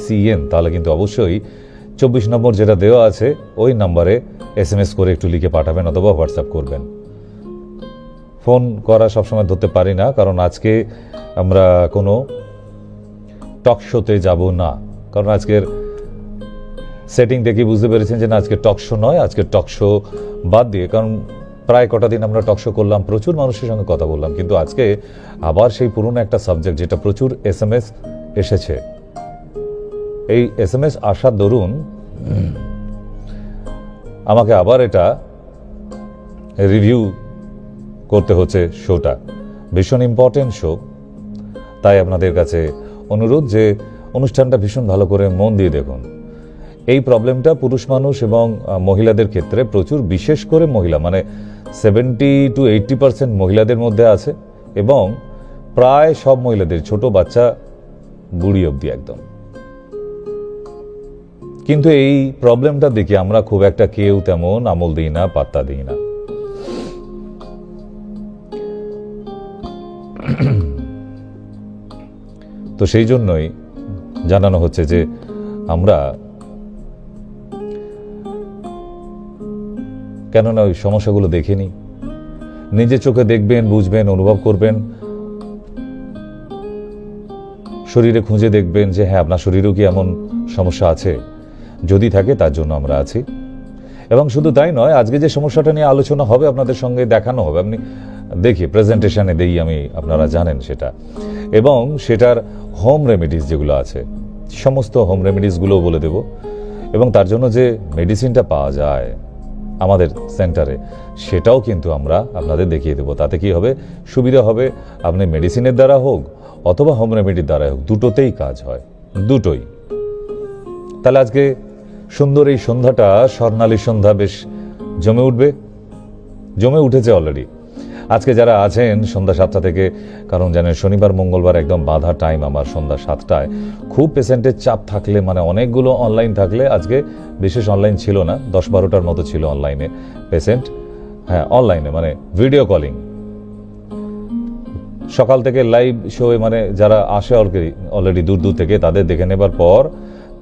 CCN, তাহলে কিন্তু অবশ্যই 24 নম্বর যেটা দেওয়া আছে ওই নাম্বারে SMS করে একটু লিখে পাঠাবেন অথবা হোয়াটসঅ্যাপ করবেন। ফোন করা সবসময় ধরতে পারি না, কারণ আজকে আমরা কোনো টক শোতে যাব না। কারণ আজকের সেটিং দেখে বুঝতে পেরেছেন যে না, আজকে টক শো নয়, আজকে টক শো বাদ দিয়ে, কারণ প্রায় কটা দিন আমরা টক শো করলাম, প্রচুর মানুষের সঙ্গে কথা বললাম, কিন্তু আজকে আবার সেই পুরনো একটা সাবজেক্ট যেটা প্রচুর SMS এসেছে, এই SMS আসার দরুন আমাকে আবার এটা রিভিউ করতে হচ্ছে। শোটা ভীষণ ইম্পর্টেন্ট শো, তাই আপনাদের কাছে অনুরোধ যে অনুষ্ঠানটা ভীষণ ভালো করে মন দিয়ে দেখুন। এই প্রবলেমটা পুরুষ মানুষ এবং মহিলাদের ক্ষেত্রে প্রচুর, বিশেষ করে মহিলা, মানে 70 to 80% মহিলাদের মধ্যে আছে, এবং প্রায় সব মহিলাদের, ছোট বাচ্চা বুড়ি অবধি একদম। কিন্তু এই প্রবলেমটা দেখে আমরা খুব একটা কেউ তেমন আমল দিই না, পাত্তা দিই না। তো সেই জন্যই জানানো হচ্ছে যে আমরা, কেননা ওই সমস্যাগুলো দেখে নিই, নিজের চোখে দেখবেন, বুঝবেন, অনুভব করবেন, শরীরে খুঁজে দেখবেন যে হ্যাঁ আপনার শরীরেও কি এমন সমস্যা আছে, যদি থাকে তার জন্য আমরা আছি। এবং শুধু তাই নয়, আজকে যে সমস্যাটা নিয়ে আলোচনা হবে আপনাদের সঙ্গে দেখানো হবে, আপনি দেখি প্রেজেন্টেশনে দেই আমি, আপনারা জানেন সেটা, এবং সেটার হোম রেমেডিস যেগুলো আছে সমস্ত হোম রেমেডিসগুলোও বলে দেব, এবং তার জন্য যে মেডিসিনটা পাওয়া যায় আমাদের সেন্টারে সেটাও কিন্তু আমরা আপনাদের দেখিয়ে দেবো। তাতে কি হবে, সুবিধা হবে, আপনি মেডিসিনের দ্বারা হোক অথবা হোম রেমেডির দ্বারা হোক, দুটোতেই কাজ হয়, দুটোই। তাহলে আজকে সুন্দর এই সন্ধ্যাটা, স্বর্ণালী সন্ধ্যা, বেশ জমে উঠবে, জমে উঠেছে অলরেডি। আজকে যারা আছেন সন্ধ্যা 7টা থেকে, কারণ জানেন শনিবার মঙ্গলবার একদম বাধা টাইম আমার সন্ধ্যা 7টায়। খুব পেশেন্টের চাপ থাকলে, মানে অনেকগুলো অনলাইন থাকলে, আজকে বিশেষ অনলাইন ছিল না, 10-12টার মতো ছিল অনলাইনে পেশেন্ট। হ্যাঁ অনলাইনে মানে ভিডিও কলিং, সকাল থেকে লাইভ শো, মানে যারা আসে অলরেডি দূর দূর থেকে, তাদের দেখে নেবার পর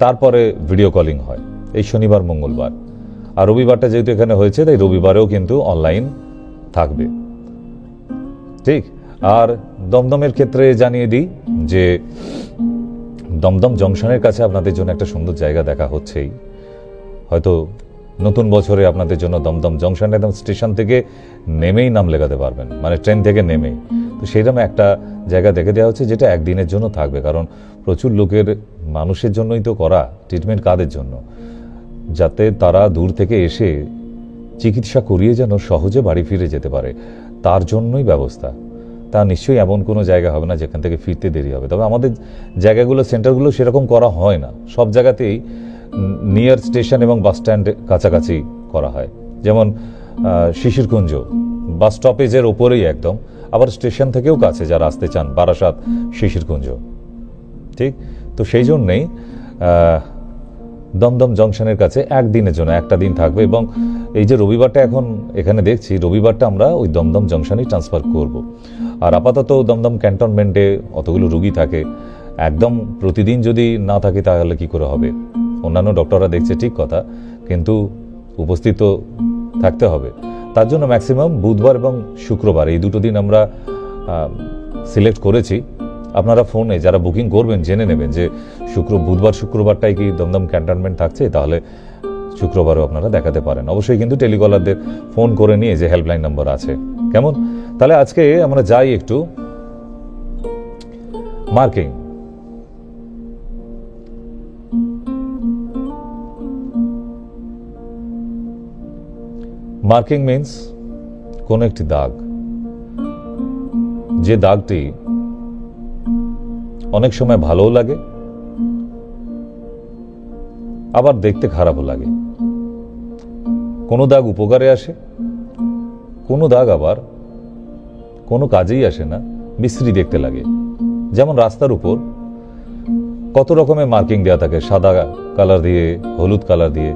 তারপরে ভিডিও কলিং হয় এই শনিবার মঙ্গলবার। আর রবিবারটা যেহেতু এখানে হয়েছে, তাই রবিবারেও কিন্তু অনলাইন থাকবে, ঠিক। আর দমদমের ক্ষেত্রে জানিয়ে দিই যে দমদম জংশনের কাছে আপনাদের জন্য একটা সুন্দর জায়গা দেখা হচ্ছেই। হয়তো নতুন বছরে আপনাদের জন্য দমদম জংশনে একদম স্টেশন থেকে নেমেই নাম লেখাতে পারবেন, মানে ট্রেন থেকে নেমেই। তো সেইরকম একটা জায়গা দেখে দেওয়া হচ্ছে, যেটা একদিনের জন্য থাকবে, কারণ প্রচুর লোকের, মানুষের জন্যই তো করা ট্রিটমেন্ট, কাদের জন্য, যাতে তারা দূর থেকে এসে চিকিৎসা করিয়ে যেন সহজে বাড়ি ফিরে যেতে পারে, তার জন্যই ব্যবস্থা। তা নিশ্চয়ই এমন কোনো জায়গা হবে না যেখান থেকে ফিরতে দেরি হবে। তবে আমাদের জায়গাগুলো, সেন্টারগুলো সেরকম করা হয় না, সব জায়গাতেই নিয়ার স্টেশন এবং বাস স্ট্যান্ড কাছাকাছি করা হয়। যেমন শিশিরকুঞ্জ বাস স্টপেজের ওপরেই একদম, আবার স্টেশন থেকেও কাছে যারা আসতে চান, বারাসাত, শিশিরকুঞ্জ, ঠিক। তো সেই জন্যেই দমদম জংশনের কাছে একদিনের জন্য একটা দিন থাকবে। এবং এই যে রবিবারটা এখন এখানে দেখছি, রবিবারটা আমরা ওই দমদম জংশনেই ট্রান্সফার করব। আর আপাতত দমদম ক্যান্টনমেন্টে অতগুলো রুগী থাকে, একদম প্রতিদিন যদি না থাকে তাহলে কি করে হবে। অন্যান্য ডক্টররা দেখছে ঠিক কথা, কিন্তু উপস্থিত থাকতে হবে। তার জন্য ম্যাক্সিমাম বুধবার এবং শুক্রবার এই দুটো দিন আমরা সিলেক্ট করেছি। আপনারা ফোনে যারা বুকিং করবেন জেনে নেবেন যে বুধবার শুক্রবারটাই কি দমদম ক্যান্টনমেন্ট থাকছে, তাহলে শুক্রবারও আপনারা দেখাতে পারেন। অবশ্যই কিন্তু টেলিকলারদের ফোন করে নিয়ে, যে হেল্পলাইন নাম্বার আছে, কেমন। তাহলে আজকে আমরা যাই একটু মার্কিং। মার্কিং মিন্স কোন একটি দাগ, যে দাগটি অনেক সময় ভালোও লাগে, আবার দেখতে খারাপও লাগে। কোনো দাগ উপকারে আসে, কোনো দাগ আবার কোনো কাজেই আসে না, বিশ্রী দেখতে লাগে। যেমন রাস্তার উপর কত রকমের মার্কিং দেওয়া থাকে, সাদা কালার দিয়ে, হলুদ কালার দিয়ে,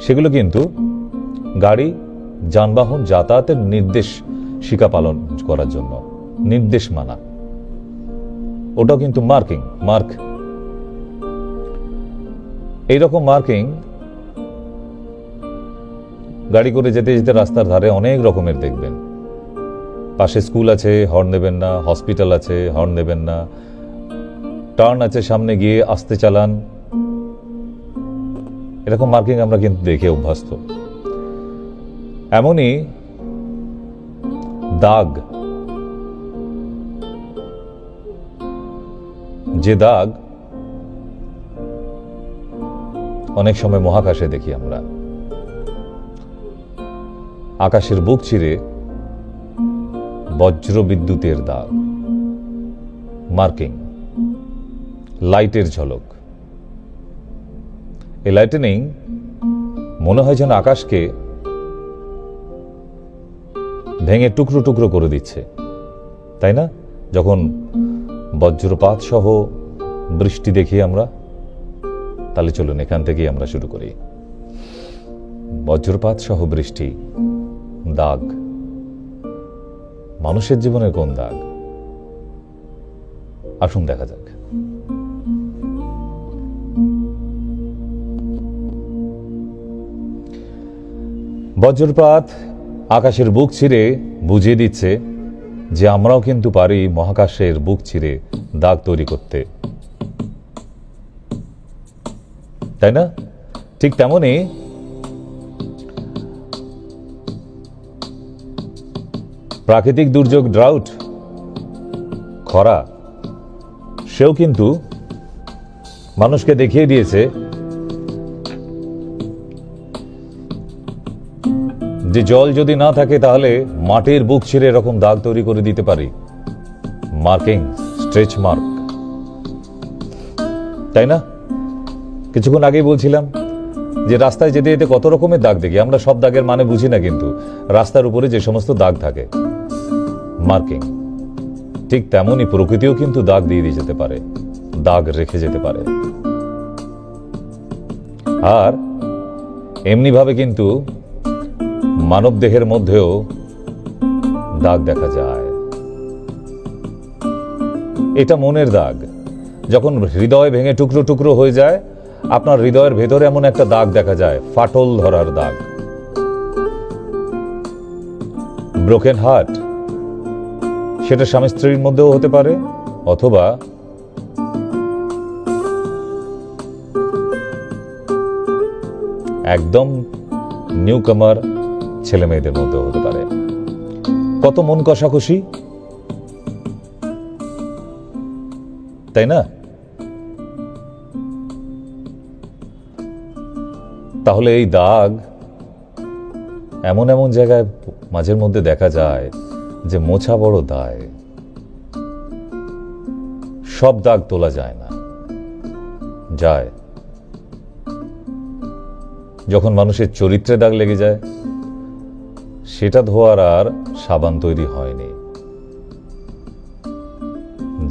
সেগুলো কিন্তু গাড়ি যানবাহন যাতায়াতের নির্দেশিকা পালন করার জন্য, নির্দেশ মানা, ওটাও কিন্তু মার্কিং, মার্ক। এইরকম মার্কিং গাড়ি করে যেতে যেতে রাস্তার ধারে অনেক রকমের দেখবেন। পাশে স্কুল আছে, হর্ন দেবেন না, হসপিটাল আছে, হর্ন দেবেন না, টার্ন আছে, সামনে গিয়ে আস্তে চালান, এরকম মার্কিং আমরা কিন্তু দেখে অভ্যস্ত। এমনই দাগ, যে দাগ অনেক সময় মহাকাশে দেখি আমরা, আকাশের বুক চিরে বজ্র বিদ্যুতের দাগ, মার্কিং, লাইটের ঝলক। এই লাইটেনিং মনে হয় যেন আকাশকে ভেঙে টুকরো টুকরো করে দিচ্ছে, তাই না? যখন বজ্রপাত সহ বৃষ্টি দেখি আমরা, তাহলে চলুন এখান থেকেই আমরা শুরু করি। বজ্রপাত সহ বৃষ্টি, দাগ, মানুষের জীবনের কোন দাগ? আসুন দেখা যাক। বজ্রপাত আকাশের বুক ছিঁড়ে বুঝিয়ে দিচ্ছে যে আমরাও কিন্তু পারি মহাকাশের বুক ছিঁড়ে দাগ তৈরি করতে, তাই না? ঠিক তেমনি প্রাকৃতিক দুর্যোগ, ড্রাউট, খরা, সেও কিন্তু মানুষকে দেখিয়ে দিয়েছে যে জল যদি না থাকে তাহলে মাটির বুক ছিঁড়ে এরকম দাগ তৈরি করে দিতে পারি, মার্কিং, স্ট্রেচ মার্ক, তাই না? কিছুক্ষণ আগেই বলছিলাম যে রাস্তায় যেতে যেতে কত রকমের দাগ দেখি আমরা, সব দাগের মানে বুঝি না, কিন্তু রাস্তার উপরে যে সমস্ত দাগ থাকে, মার্কিং। ঠিক তেমনই প্রকৃতিও কিন্তু দাগ দিয়ে দিয়ে যেতে পারে, দাগ রেখে যেতে পারে। আর এমনি ভাবে কিন্তু মানব দেহের মধ্যেও দাগ দেখা যায়। এটা মনের দাগ। যখন হৃদয় ভেঙে টুকরো টুকরো হয়ে যায়, আপনার হৃদয়ের ভেতরে এমন একটা দাগ দেখা যায়, ফাটল ধরার দাগ, ব্রোকেন হার্ট। সেটা স্বামী স্ত্রীর মধ্যেও হতে পারে, অথবা একদম নিউ কামার ছেলে মেয়েদের মধ্যেও হতে পারে। কত মন কষাকষি, তাই না? তাহলে এই দাগ এমন এমন জায়গায় মাঝের মধ্যে দেখা যায় যে মোছা বড় দায়। সব দাগ তোলা যায় না, যায় যখন মানুষের চরিত্রে দাগ লেগে যায়, সেটা ধোয়ার আর সাবান তৈরি হয়নি,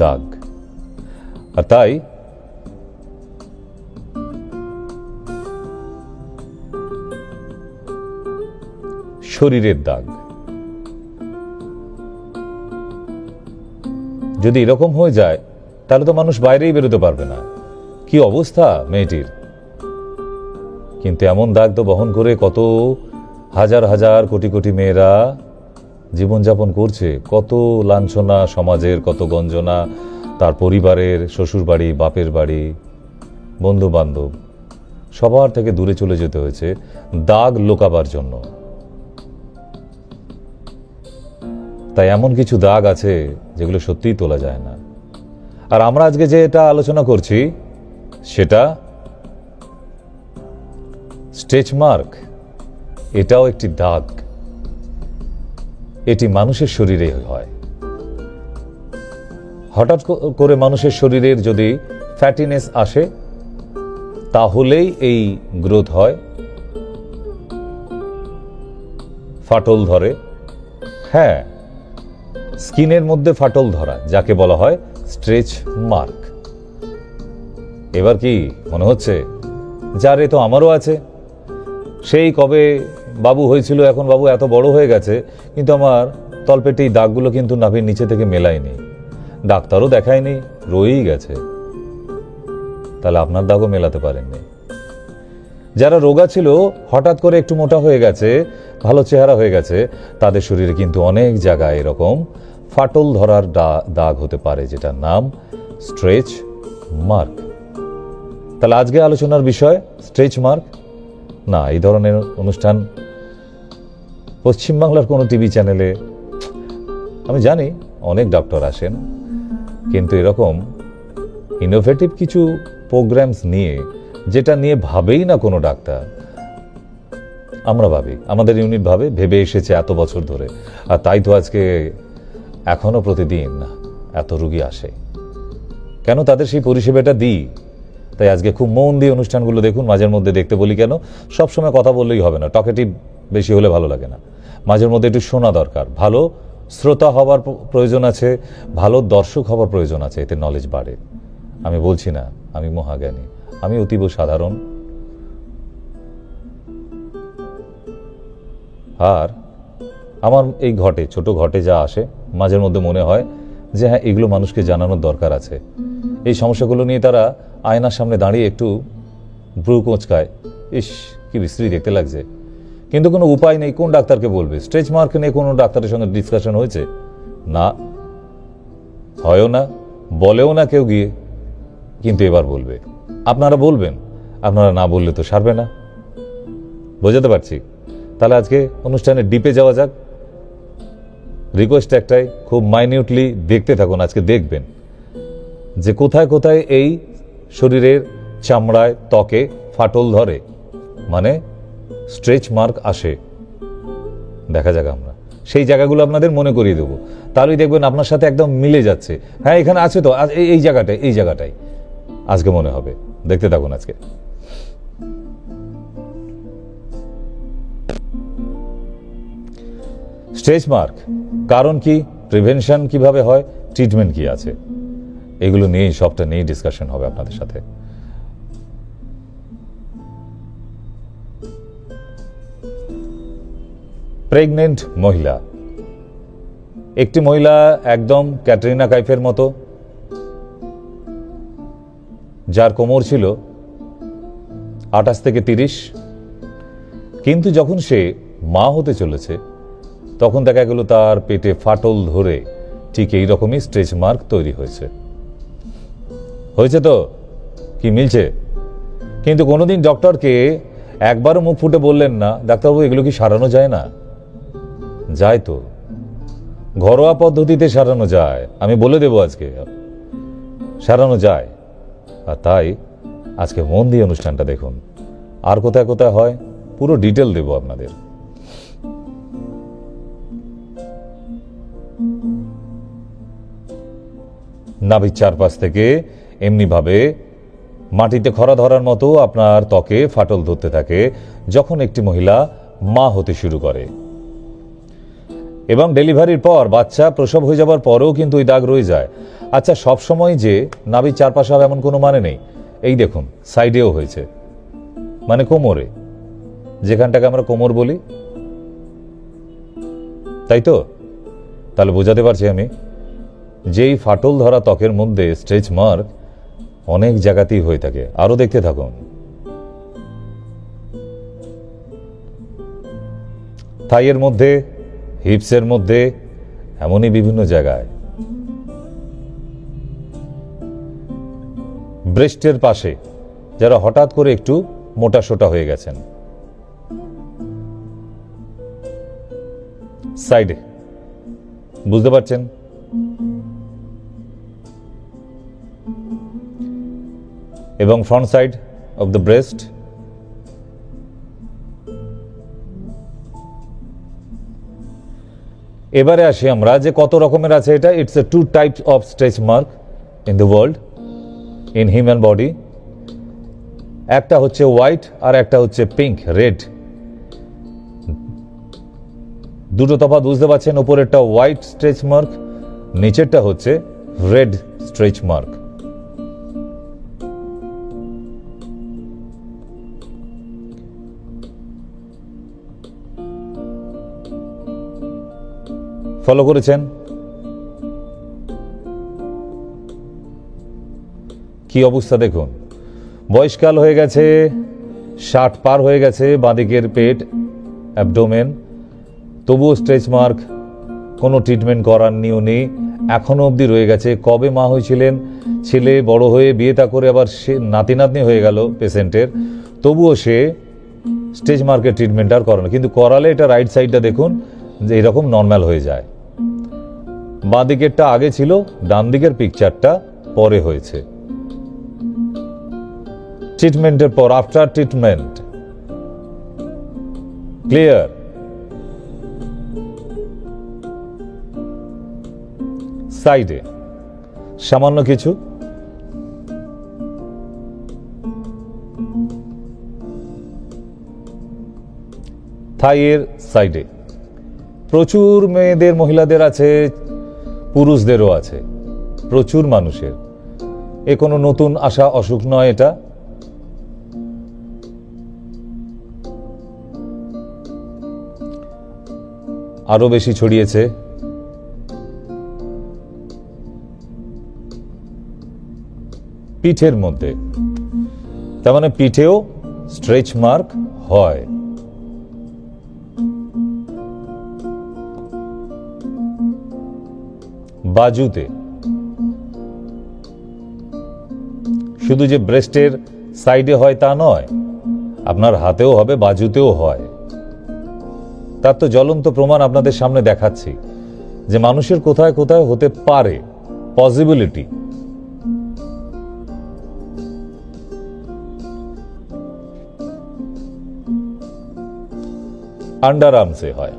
দাগ। আর তাই শরীরের দাগ যদি এরকম হয়ে যায়, তাহলে তো মানুষ বাইরেই বেরোতে পারবে না। কি অবস্থা মেয়েটির! কিন্তু এমন দাগ তো বহন করে কত হাজার হাজার কোটি কোটি মেয়েরা জীবনযাপন করছে। কত লাঞ্ছনা সমাজের, কত গঞ্জনা, তার পরিবারের, শ্বশুর বাড়ি, বাপের বাড়ি, বন্ধু বান্ধব, সবার থেকে দূরে চলে যেতে হয়েছে দাগ লোকাবার জন্য। তাই এমন কিছু দাগ আছে যেগুলো সত্যিই তোলা যায় না। আর আমরা আজকে যে এটা আলোচনা করছি সেটা স্ট্রেচ মার্ক। এটাও একটি দাগ। এটি মানুষের শরীরে হয়। হঠাৎ করে মানুষের শরীরের যদি ফ্যাটিনেস আসে, তাহলেই এই গ্রোথ হয়, ফাটল ধরে। হ্যাঁ, স্কিনের মধ্যে ফাটল ধরা, যাকে বলা হয় স্ট্রেচ মার্ক। এবার কি মনে হচ্ছে, যারে তো আমারও আছে, সেই কবে বাবু হয়েছিল, এখন বাবু এত বড় হয়ে গেছে, কিন্তু আমার তলপেটে এই দাগগুলো কিন্তু নাভির নিচে থেকে মেলায়নি, ডাক্তারও দেখায়নি, রয়েই গেছে। তাহলে আপনার দাগও মেলাতে পারেননি। যারা রোগা ছিল হঠাৎ করে একটু মোটা হয়ে গেছে, ভালো চেহারা হয়ে গেছে, তাদের শরীরে কিন্তু অনেক জায়গায় এরকম ফাটল ধরার দাগ হতে পারে, যেটার নাম স্ট্রেচ মার্ক। তাহলে আজকে আলোচনার বিষয় স্ট্রেচ মার্ক। না, এই ধরনের অনুষ্ঠান পশ্চিমবাংলার কোনো টিভি চ্যানেলে, আমি জানি অনেক ডক্টর আসেন, কিন্তু এরকম ইনোভেটিভ কিছু প্রোগ্রামস নিয়ে, যেটা নিয়ে ভাবেই না কোনো ডাক্তার, আমরা ভাবি, আমাদের ইউনিট ভেবে এসেছে এত বছর ধরে, আর তাই তো আজকে এখনো প্রতিদিন এত রুগী আসে। কেন তাদের সেই পরিষেবাটা দিই, তাই আজকে খুব মন দিয়ে অনুষ্ঠানগুলো দেখুন। মাঝের মধ্যে দেখতে বলি কেন, সবসময় কথা বললেই হবে না, টকেটিভ বেশি হলে ভালো লাগে না, মাঝের মধ্যে একটু শোনা দরকার। ভালো শ্রোতা হবার প্রয়োজন আছে, ভালো দর্শক হবার প্রয়োজন আছে, এতে নলেজ বাড়ে। আমি বলছি না আমি মহাজ্ঞানী, আমি অতীব সাধারণ। আর আমার এই ছোট ঘটে যা আসে, মাঝের মধ্যে মনে হয় যে হ্যাঁ, এগুলো মানুষকে জানানোর দরকার আছে। এই সমস্যাগুলো নিয়ে তারা আয়নার সামনে দাঁড়িয়ে একটু ভ্রু কোঁচকায়, ইস কি বিশ্রী দেখতে লাগছে, কিন্তু কোনো উপায় নেই। কোন ডাক্তারকে বলবে? স্ট্রেচ মার্ক নিয়ে কোনো ডাক্তারের সঙ্গে ডিসকাশন হয়েছে? না, হয়ও না, বলেও না কেউ গিয়ে। কিন্তু এবার বলবে, আপনারা বলবেন, আপনারা না বললে তো সারবে না। বোঝাতে পারছি? তাহলে আজকে অনুষ্ঠানে ডিপে যাওয়া যাক। রিকোয়েস্ট একটাই, খুব মাইনিউটলি দেখতে থাকুন। আজকে দেখবেন যে কোথায় কোথায় এই শরীরের চামড়ায়, ত্বকে ফাটল ধরে, মানে স্ট্রেচ মার্ক আসে। দেখা যাক, আমরা সেই জায়গাগুলো আপনাদের মনে করিয়ে দেবো, তাহলেই দেখবেন আপনার সাথে একদম মিলে যাচ্ছে। হ্যাঁ, এখানে আছে তো, এই জায়গাটাই আজকে মনে হবে। দেখতে থাকুন আজকে। স্ট্রেচ মার্ক কারণ কি, প্রিভেনশন কিভাবে হয়, ট্রিটমেন্ট কি আছে, এগুলো নিয়েই, সবটা নিয়েই ডিসকাশন হবে আপনাদের সাথে। প্রেগনেন্ট মহিলা, একটি মহিলা একদম ক্যাটরিনা কাইফের মতো, যার কোমর ছিল 28 থেকে 30, কিন্তু যখন সে মা হতে চলেছে তখন দেখা গেল তার পেটে ফাটল ধরে ঠিক এই রকমই স্ট্রেচ মার্ক তৈরি হয়েছে। তো কি মিলছে? কিন্তু কোনোদিন ডক্টরকে একবারও মুখ ফুটে বললেন না, ডাক্তারবাবু এগুলো কি সারানো যায় না? যায় তো, ঘরোয়া পদ্ধতিতে সারানো যায়। আমি বলে দেব আজকে, সারানো যায়। আর তাই আজকে মন দিয়ে অনুষ্ঠানটা দেখুন। আর কোথায় কোথায় হয় পুরো ডিটেল দেব আপনাদের। নাভির চারপাশ থেকে এমনি ভাবে মাটিতে খরা ধরার মতো আপনার ত্বকে ফাটল ধরতে থাকে যখন একটি মহিলা মা হতে শুরু করে, এবং ডেলিভারির পর বাচ্চা প্রসব হয়ে যাবার পরেও কিন্তু ওই দাগ রয়ে যায়। আচ্ছা, সব সময় যে নাভির চারপাশে হবে এমন কোনো মানে নেই। এই দেখুন, সাইডেও হয়েছে, মানে কোমরে, যেখানটাকে আমরা কোমর বলি, তাই তো? তাহলে বোঝাতে পারছি আমি, যেই ফাটল ধরা ত্বকের মধ্যে স্ট্রেচ মার্ক অনেক জায়গাতেই হয়ে থাকে। আরো দেখতে থাকুন। থাইয়ের মধ্যে, হিপসের মধ্যে, এমনই বিভিন্ন জায়গায়, ব্রেস্টের পাশে, যারা হঠাৎ করে একটু মোটা সোটা হয়ে গেছেন, সাইডে, বুঝতে পারছেন? এবং front side of the breast. এবারে আসি আমরা যে কত রকমের আছে এটা। It's a 2 types of stretch mark in the world, in human body. একটা হচ্ছে হোয়াইট আর একটা হচ্ছে পিঙ্ক, রেড। দুটো তফাৎ বুঝতে পারছেন? উপরেরটা হোয়াইট স্ট্রেচ মার্ক, নিচেরটা হচ্ছে রেড স্ট্রেচ মার্ক। ফলো করেছেন? কি অবস্থা দেখুন। বয়সকাল হয়ে গেছে, 60 পার হয়ে গেছে বাঁদিকের পেট, অ্যাবডোমেন, তবুও স্ট্রেচ মার্ক, কোনো ট্রিটমেন্ট করার নিও নেই, এখনো অবধি রয়ে গেছে। কবে মা হয়েছিলেন, ছেলে বড় হয়ে বিয়েটা করে আবার সে নাতি নাতনি হয়ে গেল পেশেন্টের, তবুও সে স্টেজ মার্কের ট্রিটমেন্ট আর করে না। কিন্তু করালে এটা রাইট সাইডটা দেখুন যে এরকম নর্মাল হয়ে যায়। বাঁ দিকেরটা আগে ছিল, ডান দিকের পিকচারটা পরে হয়েছে। ট্রিটমেন্টের পর, আফটার ট্রিটমেন্ট, ক্লিয়ার। সাইডে সামান্য কিছু, থাইয়ের সাইডে প্রচুর মেয়েদের, মহিলাদের আছে, পুরুষদেরও আছে, প্রচুর মানুষের। এ কোনো নতুন আসা অসুখ নয়, এটা আরো বেশি ছড়িয়েছে। পিঠের মধ্যে, তার মানে পিঠেও স্ট্রেচ মার্ক হয়। বাজুতে, শুধু যে ব্রেস্টের সাইডে হয় তা নয়, আপনার হাতেও হবে, বাজুতেও হয়। তার তো জ্বলন্ত প্রমাণ আপনাদের সামনে দেখাচ্ছি যে মানুষের কোথায় কোথায় হতে পারে, পসিবিলিটি। আন্ডার আর্মসে হয়,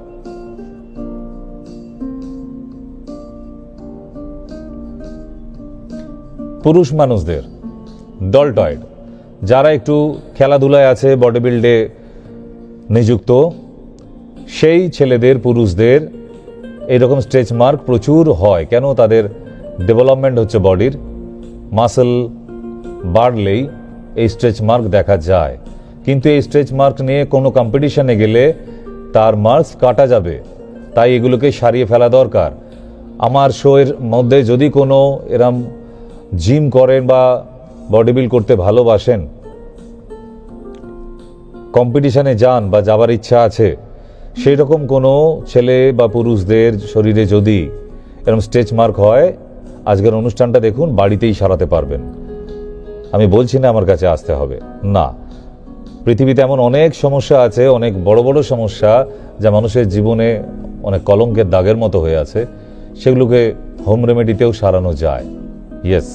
পুরুষ মানুষদের ডলটয়েড, যারা একটু খেলাধুলায় আছে, বডি বিল্ডে নিযুক্ত, সেই ছেলেদের, পুরুষদের এইরকম স্ট্রেচ মার্ক প্রচুর হয়। কেন? তাদের ডেভেলপমেন্ট হচ্ছে বডির, মাসল বাড়লেই এই স্ট্রেচ মার্ক দেখা যায়। কিন্তু এই স্ট্রেচ মার্ক নিয়ে কোনো কম্পিটিশনে গেলে তার মার্কস কাটা যাবে, তাই এগুলোকে সারিয়ে ফেলা দরকার। আমার শোয়ের মধ্যে যদি কোনো এরম জিম করেন বা বডি বিল্ড করতে ভালোবাসেন, কম্পিটিশনে যান বা যাবার ইচ্ছা আছে, সেই রকম কোনো ছেলে বা পুরুষদের শরীরে যদি এরকম স্ট্রেচ মার্ক হয়, আজকের অনুষ্ঠানটা দেখুন, বাড়িতেই সারাতে পারবেন। আমি বলছি না আমার কাছে আসতে হবে, না। পৃথিবীতে এমন অনেক সমস্যা আছে, অনেক বড় বড় সমস্যা, যা মানুষের জীবনে অনেক কলঙ্কের দাগের মতো হয়ে আছে, সেগুলোকে হোম রেমেডিতেও সারানো যায়। ইয়েস,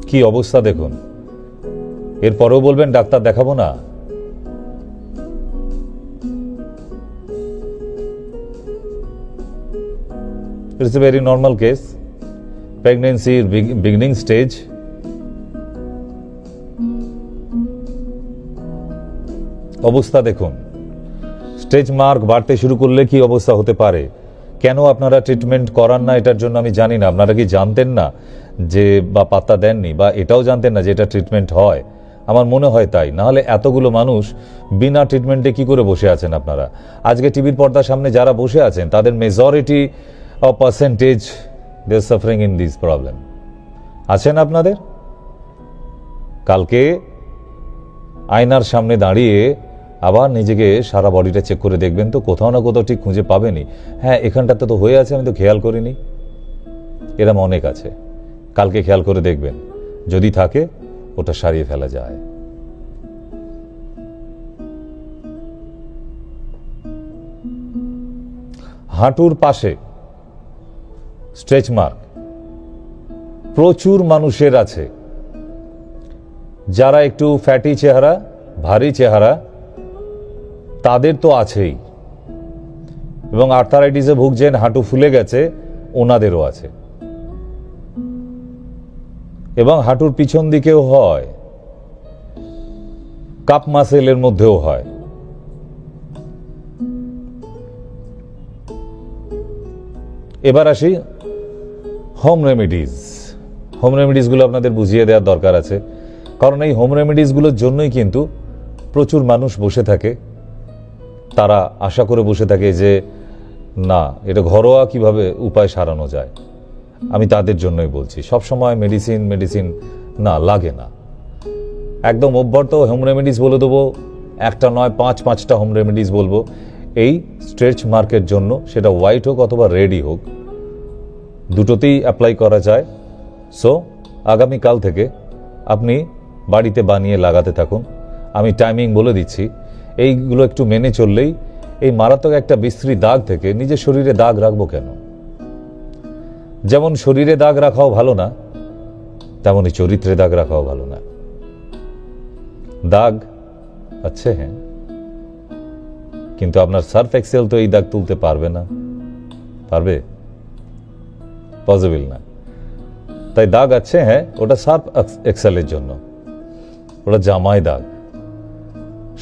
কি অবস্থা দেখুন। এরপরেও বলবেন ডাক্তার দেখাবো না? It's a very normal case. Pregnancy beginning stage. অবস্থা দেখুন, স্টেজ মার্ক বাড়তে শুরু করলে কি অবস্থা হতে পারে। কেন আপনারা ট্রিটমেন্ট করান না এটার জন্য আমি জানি না। আপনারা কি জানতেন না যে, বা পাত্তা দেননি, বা এটাও জানতেন না যে এটা ট্রিটমেন্ট হয়? আমার মনে হয় তাই। না হলে এতগুলো মানুষ বিনা ট্রিটমেন্টে কি করে বসে আছেন আপনারা? আজকে টিভির পর্দার সামনে যারা বসে আছেন, তাদের majority of percentage they are suffering in this problem. আছেন আপনাদের? কালকে আয়নার সামনে দাঁড়িয়ে আবার নিজেকে সারা বডিটা চেক করে দেখবেন তো, কোথাও না কোথাও ঠিক খুঁজে পাবেনই, হ্যাঁ এখানটাতে তো হয়ে আছে, আমি তো খেয়াল করিনি। এরম অনেক আছে, কালকে খেয়াল করে দেখবেন, যদি থাকে ওটা সারিয়ে ফেলা যায়। হাঁটুর পাশে স্ট্রেচ মার্ক প্রচুর মানুষের আছে, যারা একটু ফ্যাটি চেহারা, ভারী চেহারা, তাদের তো আছেই, এবং আর্থারাইটিসে ভুগছেন, হাঁটু ফুলে গেছে, ওনাদেরও আছে। এবং হাঁটুর পিছন দিকেও হয়, কাপ মাসেলের মধ্যেও হয়। এবার আসি হোম রেমেডিজ। হোম রেমেডিসগুলো আপনাদের বুঝিয়ে দেওয়ার দরকার আছে, কারণ এই হোম রেমেডিসগুলোর জন্যই কিন্তু প্রচুর মানুষ বসে থাকে। তারা আশা করে বসে থাকে যে না, এটা ঘরোয়া কিভাবে উপায় সারানো যায়। আমি তাদের জন্যই বলছি। সব সময় মেডিসিন না, লাগে না। একদম অভ্যর্থ হোম রেমেডিস বলে দেবো, একটা নয় 5-5টা হোম রেমেডিস বলবো এই স্ট্রেচ মার্কের জন্য, সেটা হোয়াইট হোক অথবা রেডই হোক, দুটোতেই অ্যাপ্লাই করা যায়। সো আগামীকাল থেকে আপনি বাড়িতে বানিয়ে লাগাতে থাকুন। আমি টাইমিং বলে দিচ্ছি, এইগুলো একটু মেনে চললেই এই মারাত্মক একটা বিশ্রী দাগ থেকে নিজের শরীরে দাগ রাখবো কেন? যেমন শরীরে দাগ রাখাও ভালো না, তেমনই চরিত্রে দাগ রাখাও ভালো না। দাগ আছে হ্যাঁ, কিন্তু আপনার সার্ফ এক্সেল তো এই দাগ তুলতে পারবে না, পারবে? পসিবল না। তাই দাগ আছে হ্যাঁ, ওটা সার্ফ এক্সেলের জন্য, ওটা জামাই দাগ।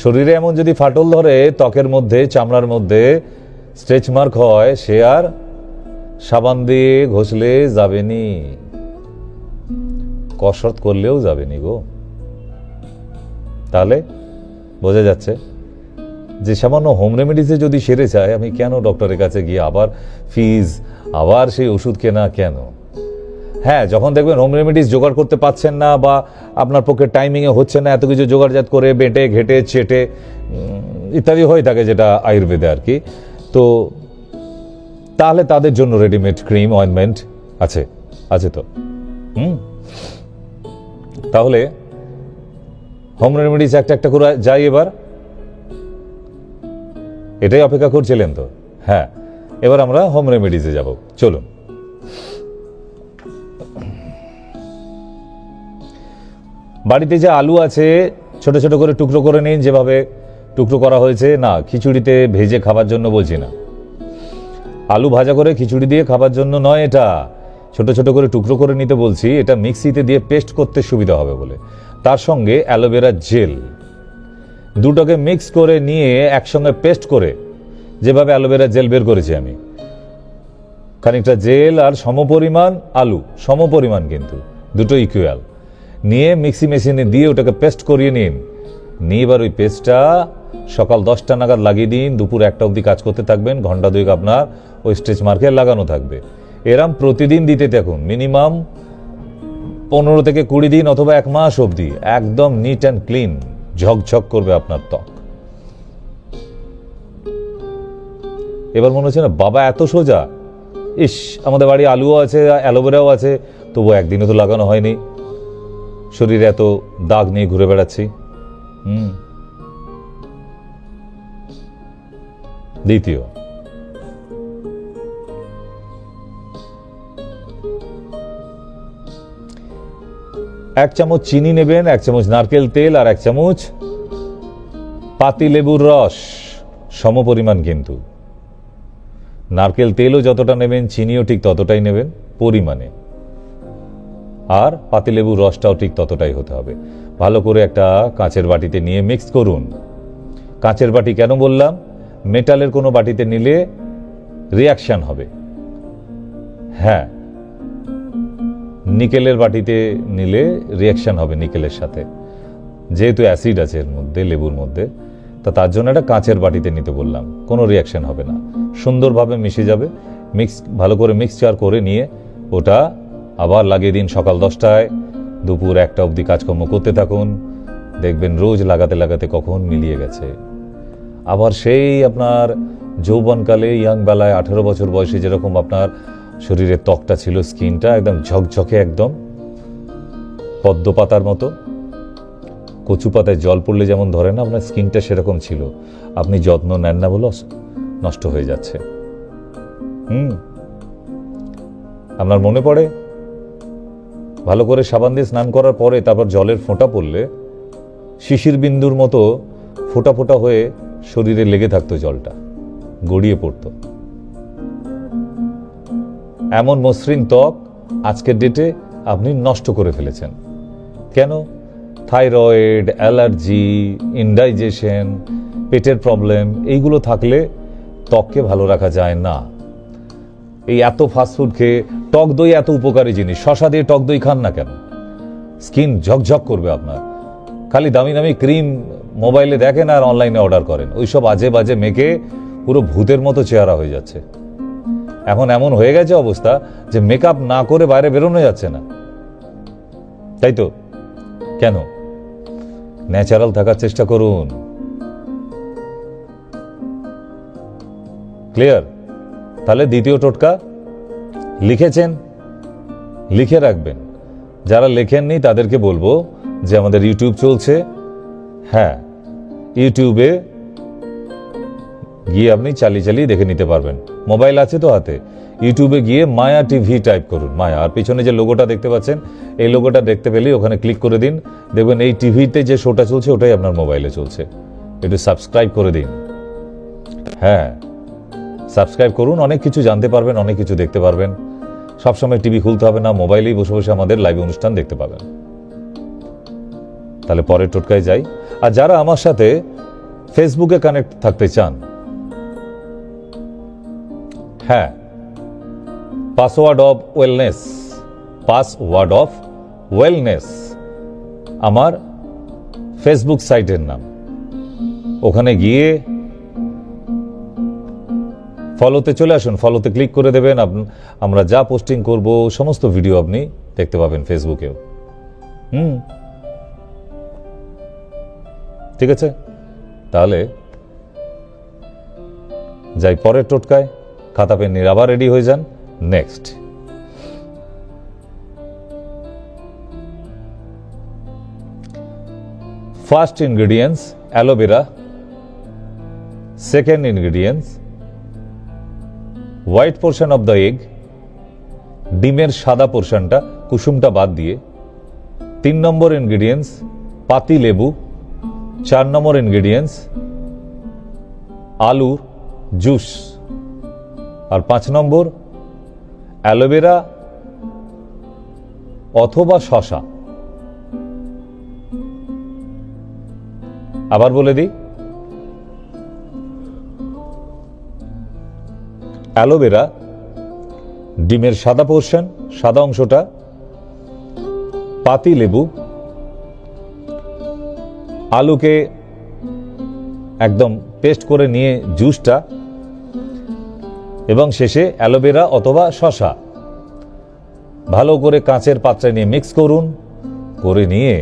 শরীরে এমন যদি ফাটল ধরে, ত্বকের মধ্যে, চামড়ার মধ্যে স্ট্রেচ মার্ক হয়, সে আর সাবান দিয়ে ঘষলে যাবেনি, কসরত করলেও যাবেনি গো। তাহলে বোঝা যাচ্ছে যে সামান্য হোম রেমেডিসে যদি সেরে যায়, আমি কেন ডক্টরের কাছে গিয়ে আবার ফিজ, আবার সেই ওষুধ কেনা কেন? হ্যাঁ, যখন দেখবেন হোম রেমেডিস জোগাড় করতে পারছেন না, বা আপনার পক্ষে টাইমিংয়ে হচ্ছে না এত কিছু জোগাড়জাত করে, বেটে ঘেটে চেটে ইত্যাদি হয়ে থাকে, যেটা আয়ুর্বেদে আর কি, তো তাহলে তাদের জন্য রেডিমেড ক্রিম অয়েন্টমেন্ট আছে, আছে তো। তাহলে হোম রেমেডিস একটা একটা করে যাই এবার। এটাই অপেক্ষা করছিলেন তো? হ্যাঁ, এবার আমরা হোম রেমেডিসে যাব, চলুন। বাড়িতে যে আলু আছে ছোট ছোট করে টুকরো করে নিন, যেভাবে টুকরো করা হয়েছে। না, খিচুড়িতে ভেজে খাবার জন্য বলছি না, আলু ভাজা করে খিচুড়ি দিয়ে খাবার জন্য নয়, এটা ছোট ছোট করে টুকরো করে নিতে বলছি। এটা মিক্সিতে দিয়ে পেস্ট করতে সুবিধা হবে বলে। তার সঙ্গে অ্যালোভেরা জেল, দুটোকে মিক্স করে নিয়ে একসঙ্গে পেস্ট করে, যেভাবে অ্যালোভেরা জেল বের করেছি আমি, খানিকটা জেল আর সমপরিমাণ আলু, সমপরিমাণ কিন্তু দুটো ইকুয়াল, নিয়ে মিক্সি মেশিনে দিয়ে ওটাকে পেস্ট করিয়ে নিন। নিয়ে এবার ওই পেস্টটা সকাল 10টা নাগাদ লাগিয়ে দিন, দুপুর 1টা অবধি কাজ করতে থাকবেন, ঘন্টা 2 আপনার ওই স্ট্রেচ মার্কে লাগানো থাকবে। এরম প্রতিদিন দিতে থাকুন, মিনিমাম 15 থেকে 20 দিন অথবা 1 মাস অবধি। একদম নিট অ্যান্ড ক্লিন, ঝকঝক করবে আপনার ত্বক। এবার মনে হচ্ছে না বাবা এত সোজা, ইস আমাদের বাড়ি আলুও আছে, অ্যালোভেরাও আছে, তবু একদিনও তো লাগানো হয়নি, শরীরে এত দাগ নিয়ে ঘুরে বেড়াচ্ছি। দ্বিতীয়, 1 চামচ চিনি নেবেন, 1 চামচ নারকেল তেল আর 1 চামচ পাতিলেবুর রস, সমপরিমাণ কিন্তু। নারকেল তেলও যতটা নেবেন, চিনিও ঠিক ততটাই নেবেন পরিমাণে, আর পাতিলেবুর রসটাও ঠিক ততটাই হতে হবে। ভালো করে একটা কাঁচের বাটিতে নিয়ে মিক্স করুন। কাঁচের বাটি কেন বললাম? মেটালের কোনো বাটিতে নিলে রিয়াকশন হবে। হ্যাঁ, নিকেলের বাটিতে নিলে রিয়াকশন হবে নিকেলের সাথে, যেহেতু অ্যাসিড আছে এর মধ্যে, লেবুর মধ্যে, তা তার জন্য একটা কাঁচের বাটিতে নিতে বললাম। কোনো রিয়াকশন হবে না, সুন্দরভাবে মিশে যাবে। ভালো করে মিক্সচার করে নিয়ে ওটা আবার লাগিয়ে দিন সকাল 10টায়, দুপুর 1টা অবধি কাজকর্ম করতে থাকুন। দেখবেন রোজ লাগাতে লাগাতে কখন মিলিয়ে গেছে। আবার সেই আপনার যৌবনকালে, ইয়াং বেলায়, 18 বছর বয়সে যেরকম আপনার শরীরের ত্বকটা ছিল, স্কিনটা একদম ঝকঝকে, একদম পদ্ম পাতার মতো, কচু পাতায় জল পড়লে যেমন ধরে না, আপনার স্কিনটা সেরকম ছিল। আপনি যত্ন নেন না বলে নষ্ট হয়ে যাচ্ছে। আপনার মনে পড়ে ভালো করে সাবান দিয়ে স্নান করার পরে তারপর জলের ফোঁটা পড়লে শিশির বিন্দুর মতো ফোঁটা ফোঁটা হয়ে শরীরে লেগে থাকতো, জলটা গড়িয়ে পড়ত। এমন মসৃণ ত্বক আজকের ডেটে আপনি নষ্ট করে ফেলেছেন। কেন? থাইরয়েড, অ্যালার্জি, ইনডাইজেশন, পেটের প্রবলেম, এইগুলো থাকলে ত্বককে ভালো রাখা যায় না। এই এত ফাস্টফুড খেয়ে, টক দই এত উপকারী জিনিস, শশা দিয়ে টক দই খান না কেন? স্কিন ঝকঝক করবে আপনার। খালি দামি দামি ক্রিম মোবাইলে দেখেন আর অনলাইনে অর্ডার করেন, ওইসব আজে বাজে মেখে পুরো ভূতের মতো চেহারা হয়ে যাচ্ছে। এখন এমন হয়ে গেছে অবস্থা যে মেকআপ না করে বাইরে বেরোনো যাচ্ছে না, তাই তো? কেন? ন্যাচারাল থাকার চেষ্টা করুন। ক্লিয়ার? তাহলে দ্বিতীয় টোটকা লিখেছেন, লিখে রাখবেন। যারা লেখেননি তাদেরকে বলবো যে আমাদের ইউটিউব চলছে, হ্যাঁ ইউটিউবে গিয়ে আপনি চালিয়ে চালিয়ে দেখে নিতে পারবেন। মোবাইল আছে তো হাতে, ইউটিউবে গিয়ে মায়া টিভি টাইপ করুন, মায়া, আর পিছনে যে লোগোটা দেখতে পাচ্ছেন এই লোগোটা দেখতে পেলেই ওখানে ক্লিক করে দিন, দেখবেন এই টিভিতে যে শোটা চলছে ওটাই আপনার মোবাইলে চলছে। একটু সাবস্ক্রাইব করে দিন, হ্যাঁ সাবস্ক্রাইব করুন, অনেক কিছু জানতে পারবেন, অনেক কিছু দেখতে পারবেন। সবসময় টিভি খুলতে হবে না, মোবাইলেই বসে বসে আমাদের লাইভ অনুষ্ঠান দেখতে পাবেন। তাহলে পরের টোটকায় যাই। আর যারা আমার সাথে ফেসবুকে কানেক্ট থাকতে চান, হ্যাঁ password of wellness, password of wellness আমার ফেসবুক সাইটের নাম। ওখানে গিয়ে ফলোতে চলে আসুন, ফলোতে ক্লিক করে দেবেন। আমরা যা পোস্টিং করব সমস্ত ভিডিও আপনি দেখতে পাবেন ফেসবুকেও। ঠিক আছে, তাহলে যাই পরের টোটকায়। খাতা পেন নিয়ে আবার রেডি হয়ে যান। Next, first ingredients aloe vera, second ingredients white portion of the egg, ডিমের সাদা পোর্শনটা, কুসুমটা বাদ দিয়ে। 3 নম্বর ইনগ্রেডিয়েন্টস পাতি লেবু। 4 নম্বর ইনগ্রেডিয়েন্টস আলুর জুস। আর 5 নম্বর অ্যালোভেরা অথবা শসা। আবার বলে দিই, অ্যালোভেরা, ডিমের সাদা পোর্শন, সাদা অংশটা, পাতি লেবু, আলুকে একদম পেস্ট করে নিয়ে জুসটা, এবং শেষে অ্যালোভেরা অথবা শসা। ভালো করে কাঁচের পাত্রে নিয়ে মিক্স করুন, করে নিয়ে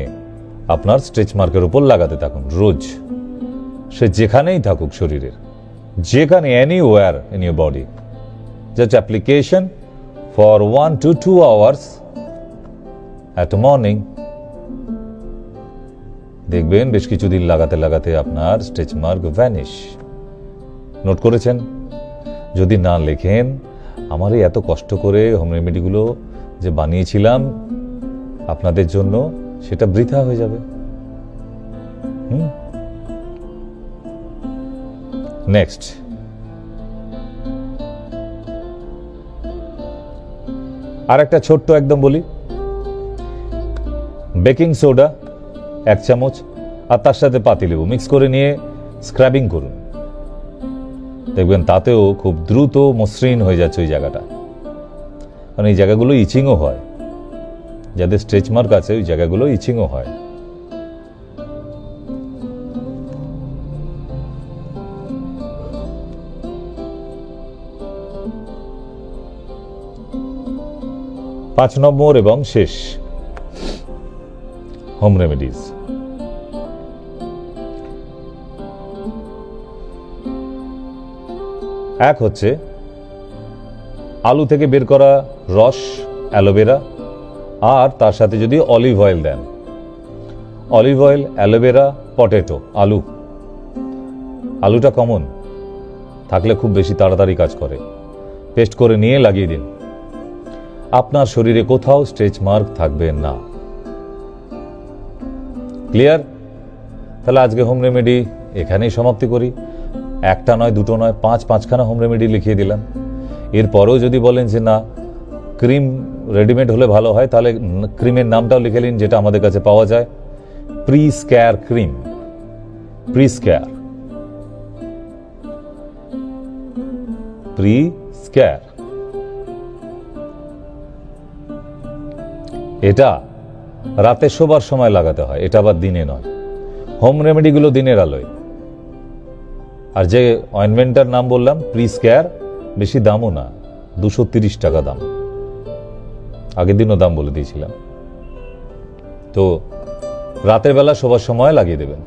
আপনার স্ট্রেচ মার্কের উপর লাগাতে থাকুন রোজ, সে যেখানেই থাকুক শরীরের, যেখানে, anywhere in your body. Just application for 1 to 2 hours at morning. দেখবেন বেশ কিছুদিন লাগাতে লাগাতে আপনার স্ট্রেচ মার্ক ভ্যানিশ। নোট করেছেন? যদি না লেখেন, আমার এই এত কষ্ট করে হোম রেমেডিগুলো যে বানিয়েছিলাম আপনাদের জন্য, সেটা বৃথা হয়ে যাবে। নেক্সট, আর একটা ছোট্ট একদম বলি, বেকিং সোডা 1 চামচ আর তার সাথে পাতিলেবু মিক্স করে নিয়ে স্ক্রাবিং করুন। দেখবেন তাতেও খুব দ্রুত মসৃণ হয়ে যাচ্ছে ওই জায়গাটা। কারণ এই জায়গাগুলো ইচিংও হয়, যাদের স্ট্রেচ মার্ক আছে ওই জায়গাগুলো ইচিংও হয়। পাঁচ নম্বর এবং শেষ হোম রেমেডিজ। এক হচ্ছে আলু থেকে বের করা রস, অ্যালোভেরা, আর তার সাথে যদি অলিভ অয়েল দেন, অলিভ অয়েল, অ্যালোভেরা, পটেটো, আলু। আলুটা কমন থাকলে খুব বেশি তাড়াতাড়ি কাজ করে। পেস্ট করে নিয়ে লাগিয়ে দিন, আপনার শরীরে কোথাও স্ট্রেচ মার্ক থাকবে না। ক্লিয়ার? তাহলে আজকে হোম রেমেডি এখানেই সমাপ্তি করি। একটা নয়, দুটো নয়, 5খানা হোম রেমেডি লিখিয়ে দিলাম। এরপরেও যদি বলেন যে না ক্রিম রেডিমেড হলে ভালো হয়, তাহলে ক্রিমের নামটাও লিখে নিন, যেটা আমাদের কাছে পাওয়া যায়, pre scar cream. Pre scar, pre scar. এটা রাতে শোবার সময় লাগাতে হয়, এটা আবার দিনে নয়। হোম রেমেডিগুলো দিনের আলোয়। আর যে অয়েনমেন্টটার নাম বললাম প্রি স্ক্যার, বেশি দামও না, 230 টাকা দাম, আগের দিনও দাম বলে দিয়েছিলাম। তো রাতের বেলা শোবার সময় লাগিয়ে দেবেন,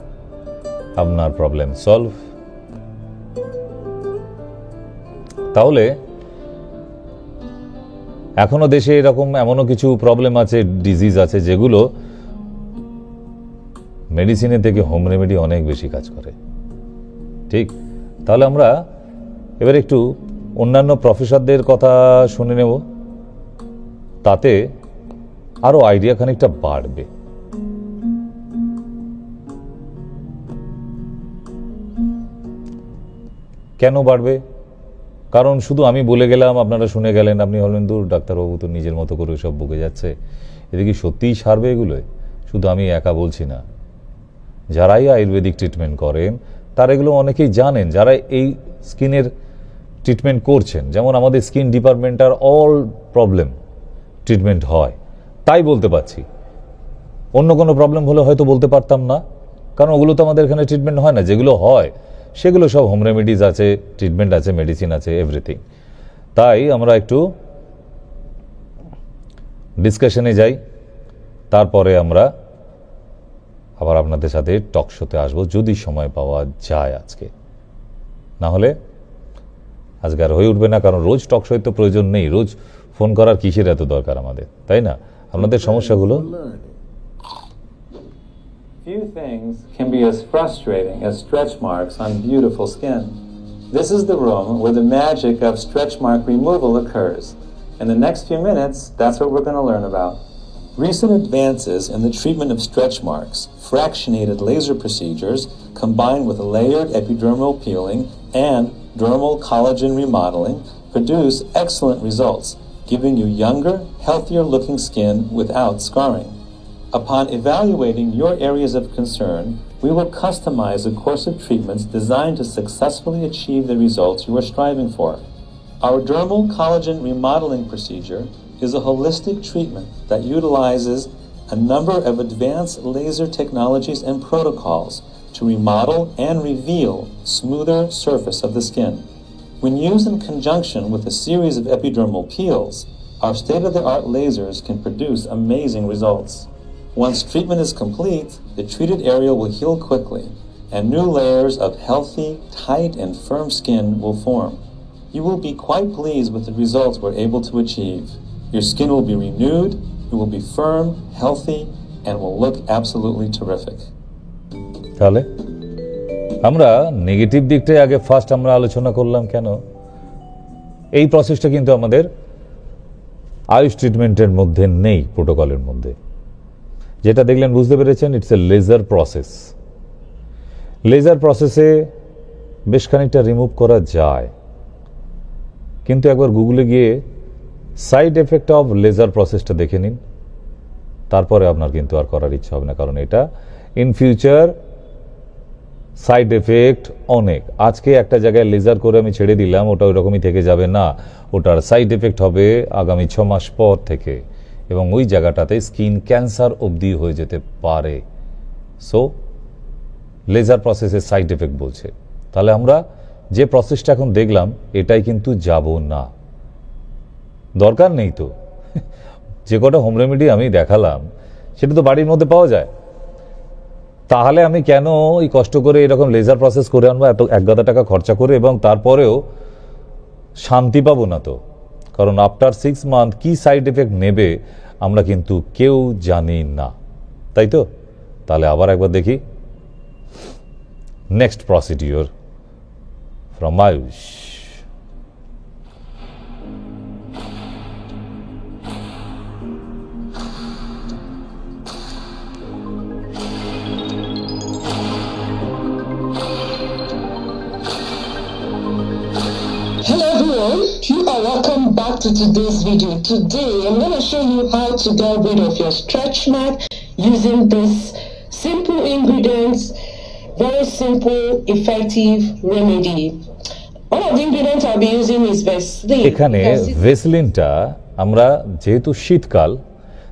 আপনার প্রবলেম সলভ। তাহলে এখনো দেশে এরকম এমনও কিছু প্রবলেম আছে, ডিজিজ আছে, যেগুলো মেডিসিনের থেকে হোম রেমেডি অনেক বেশি কাজ করে। ঠিক, তাহলে আমরা এবার একটু অন্যান্য প্রফেসরদের কথা শুনে নেব, তাতে আরো আইডিয়া খানিকটা বাড়বে। কেন বাড়বে? কারণ শুধু আমি বলে গেলাম, আপনারা শুনে গেলেন, আপনি হলেন দূর ডাক্তারবাবু তো নিজের মতো করে সব বকে যাচ্ছে, এতে কি সত্যিই সারবে? এগুলোয় শুধু আমি একা বলছি না, যারাই আয়ুর্বেদিক ট্রিটমেন্ট করেন তারা এগুলো অনেকেই জানেন, যারা এই স্কিনের ট্রিটমেন্ট করছেন। যেমন আমাদের স্কিন ডিপার্টমেন্টার অল প্রবলেম ট্রিটমেন্ট হয়, তাই বলতে পারছি। অন্য কোনো প্রবলেম হলে হয়তো বলতে পারতাম না, কারণ ওগুলো তো আমাদের এখানে ট্রিটমেন্ট হয় না। যেগুলো হয় সেগুলো সব হোম রেমেডিজ আছে, ট্রিটমেন্ট আছে, মেডিসিন আছে, এভরিথিং। তাই আমরা একটু ডিসকাশনে যাই, তারপরে আমরা আবার আপনাদের সাথে টক শোতে আসবো, যদি সময় পাওয়া যায় আজকে। না হলে আজকে আর হয়ে উঠবে না, কারণ রোজ টক শোয়ের তো প্রয়োজন নেই। রোজ ফোন করার কিসের এত দরকার আমাদের, তাই না? আপনাদের সমস্যাগুলো Few things can be as frustrating as stretch marks on beautiful skin. This is the room where the magic of stretch mark removal occurs. In the next few minutes, that's what we're going to learn about. Recent advances in the treatment of stretch marks, fractionated laser procedures combined with layered epidermal peeling and dermal collagen remodeling produce excellent results, giving you younger, healthier looking skin without scarring. Upon evaluating your areas of concern, we will customize a course of treatments designed to successfully achieve the results you are striving for. Our dermal collagen remodeling procedure is a holistic treatment that utilizes a number of advanced laser technologies and protocols to remodel and reveal smoother surface of the skin. When used in conjunction with a series of epidermal peels, our state-of-the-art lasers can produce amazing results. Once treatment is complete, the treated area will heal quickly, and new layers of healthy, tight, and firm skin will form. You will be quite pleased with the results we're able to achieve. Your skin will be renewed, it will be firm, healthy, and will look absolutely terrific. তাহলে আমরা negative দিকটাই আগে first আমরা আলোচনা করলাম। কেন? এই প্রসেসটা কিন্তু আমাদের আয়ুষ ট্রিটমেন্টের মধ্যে নেই, প্রোটোকলের মধ্যে। যেটা দেখলেন বুঝতে পেরেছেন, it's a laser process. Laser প্রসেসে বেশ খানিকটা রিমুভ করা যায়, কিন্তু একবার গুগলে গিয়ে সাইড এফেক্ট অফ লেজার প্রসেসটা দেখে নিন, তারপরে আপনার কিন্তু আর করার ইচ্ছা হবে না। কারণ এটা ইন ফিউচার সাইড এফেক্ট অনেক। আজকে একটা জায়গায় লেজার করে আমি ছেড়ে দিলাম, ওটা ওই রকমই থেকে যাবে না, ওটার সাইড এফেক্ট হবে আগামী 6 মাস পর থেকে, এবং ওই জায়গাটাতে স্কিন ক্যান্সার অবধি হয়ে যেতে পারে। সো লেজার প্রসেসের সাইড এফেক্ট বলছে। তাহলে আমরা যে প্রসেসটা এখন দেখলাম এটাই কিন্তু যাব না, দরকার নেই। তো যে কটা হোম রেমেডি আমি দেখালাম সেটা তো বাড়ির মধ্যে পাওয়া যায়, তাহলে আমি কেন এই কষ্ট করে এরকম লেজার প্রসেস করে আনবো, এত 1,000 টাকা খরচা করে, এবং তারপরেও শান্তি পাবো না? তো কারণ আফটার 6 মান্থ কি সাইড এফেক্ট নেবে আমরা কিন্তু কেউ জানি না, তাই তো? তাহলে আবার একবার দেখি next procedure from Ayush. Hello everyone, you are welcome back to today's video. Today I'm going to show you how to get rid of your stretch mark using this simple ingredients, very simple, effective remedy. One of the ingredients I'll be using is Vaseline. এখানে ভেসলিনটা আমরা, যেহেতু শীতকাল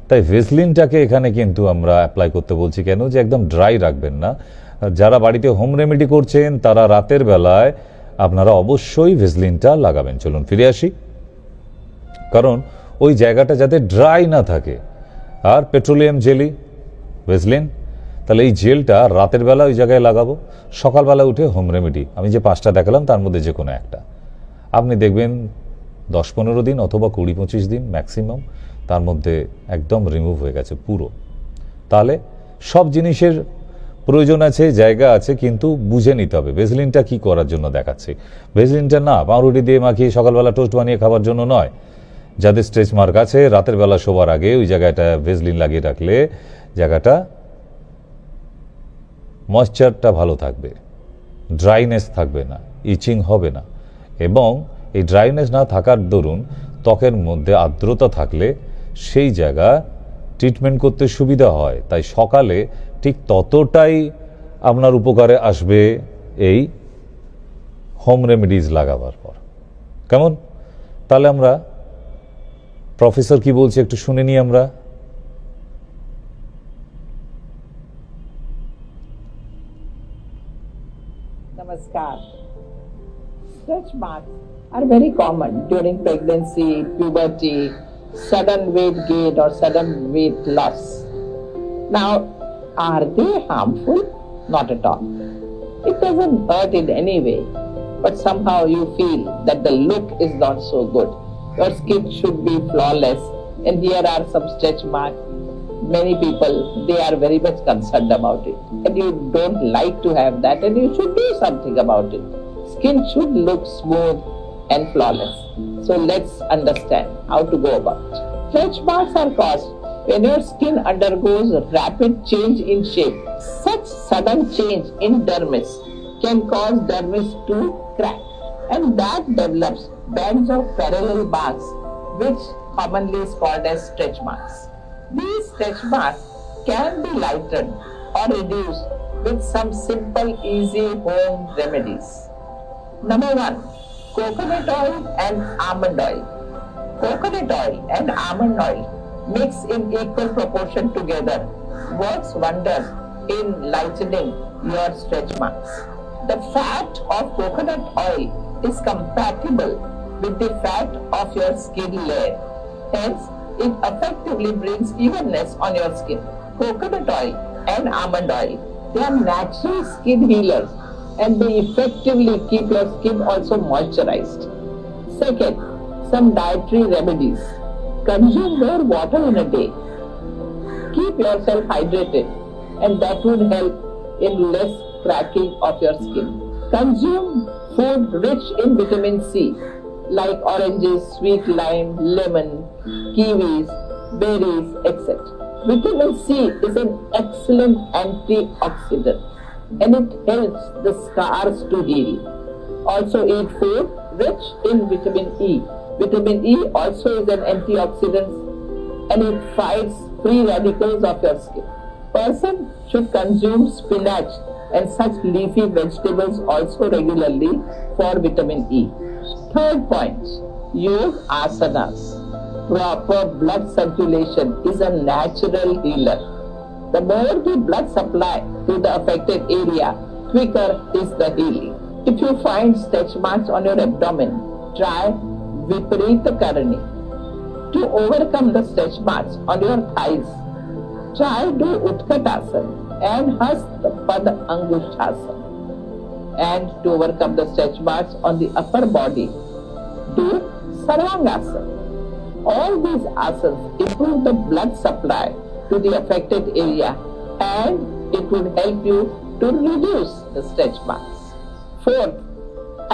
তাই ভেসলিনটাকে এখানে কিন্তু আমরা apply করতে বলছি। কেন? যে একদম ড্রাই রাখবেন না। যারা বাড়িতে হোম রেমেডি করছেন তারা রাতের বেলায় আপনারা অবশ্যই ভেসলিনটা লাগাবেন। চলুন ফিরে আসি। কারণ ওই জায়গাটা যাতে ড্রাই না থাকে। আর পেট্রোলিয়াম জেলি, ভেসলিন, তাহলে এই জেলটা রাতের বেলা ওই জায়গায় লাগাবো, সকালবেলা উঠে হোম রেমেডি আমি যে 5টা দেখালাম তার মধ্যে যে কোনো একটা আপনি দেখবেন 10-15 দিন অথবা 20-25 দিন ম্যাক্সিমাম, তার মধ্যে একদম রিমুভ হয়ে গেছে পুরো। তাহলে সব জিনিসের প্রয়োজন আছে, জায়গা আছে, কিন্তু বুঝে নিতে হবে ভেসলিনটা কি করার জন্য দেখাচ্ছে। ভেসলিনটা না পাউরুটি দিয়ে মাখিয়ে সকালবেলা টোস্ট বানিয়ে খাবার জন্য নয়। যাদের স্ট্রেচ মার্ক আছে রাতের বেলা শোবার আগে ওই জায়গাটা ভেসলিন লাগিয়ে রাখলে জায়গাটা ময়েশ্চারটা ভালো থাকবে, ড্রাইনেস থাকবে না, ইচিং হবে না। এবং এই ড্রাইনেস না থাকার দরুন ত্বকের মধ্যে আর্দ্রতা থাকলে সেই জায়গা ট্রিটমেন্ট করতে সুবিধা হয়। তাই সকালে ঠিক ততটাই আপনার উপকারে আসবে এই হোম রেমেডিজ লাগাবার পর। কেমন? তাহলে আমরা প্রফেসর কি বলছে একটু শুনে নিই আমরা। Namaskar. Stretch marks are very common during pregnancy, puberty, sudden weight gain or sudden weight loss. Now, are they harmful? Not at all. It doesn't hurt in any way, but somehow you feel that the look is not so good. Your skin should be flawless, and here are some stretch marks. Many people, they are very much concerned about it, and you don't like to have that, and you should do something about it. Skin should look smooth and flawless. So let's understand how to go about it. Stretch marks are caused when your skin undergoes rapid change in shape. Such sudden change in dermis can cause dermis to crack, and that develops bands of parallel marks, which commonly is called as stretch marks. These stretch marks can be lightened or reduced with some simple, easy home remedies. Number 1, coconut oil and almond oil. Coconut oil and almond oil mixed in equal proportion together works wonders in lightening your stretch marks. The fat of coconut oil is compatible with the fat of your skin layer. Hence, it effectively brings evenness on your skin. Coconut oil and almond oil, they are natural skin healers and they effectively keep your skin also moisturized. Second, some dietary remedies. Consume more water in a day. Keep yourself hydrated, and that would help in less cracking of your skin. Consume food rich in vitamin C, like oranges, sweet lime, lemon, kiwis, berries, etc. Vitamin C is an excellent antioxidant and it helps the scars to heal. Also eat food rich in vitamin E. Vitamin E also is an antioxidant and it fights free radicals of your skin. Person should consume spinach and such leafy vegetables also regularly for vitamin E. Third point, use asanas. Proper blood circulation is a natural healer. The more the blood supply to the affected area, quicker is the healing. If you find stretch marks on your abdomen, try Viparita Karani. To overcome the stretch marks on your thighs, try do Utkatasana and Hastapad Angushthasana. And to overcome the stretch marks on the upper body, do Sarvangasana. All these asanas improve the blood supply to the affected area and it would help you to reduce the stretch marks. Fourth,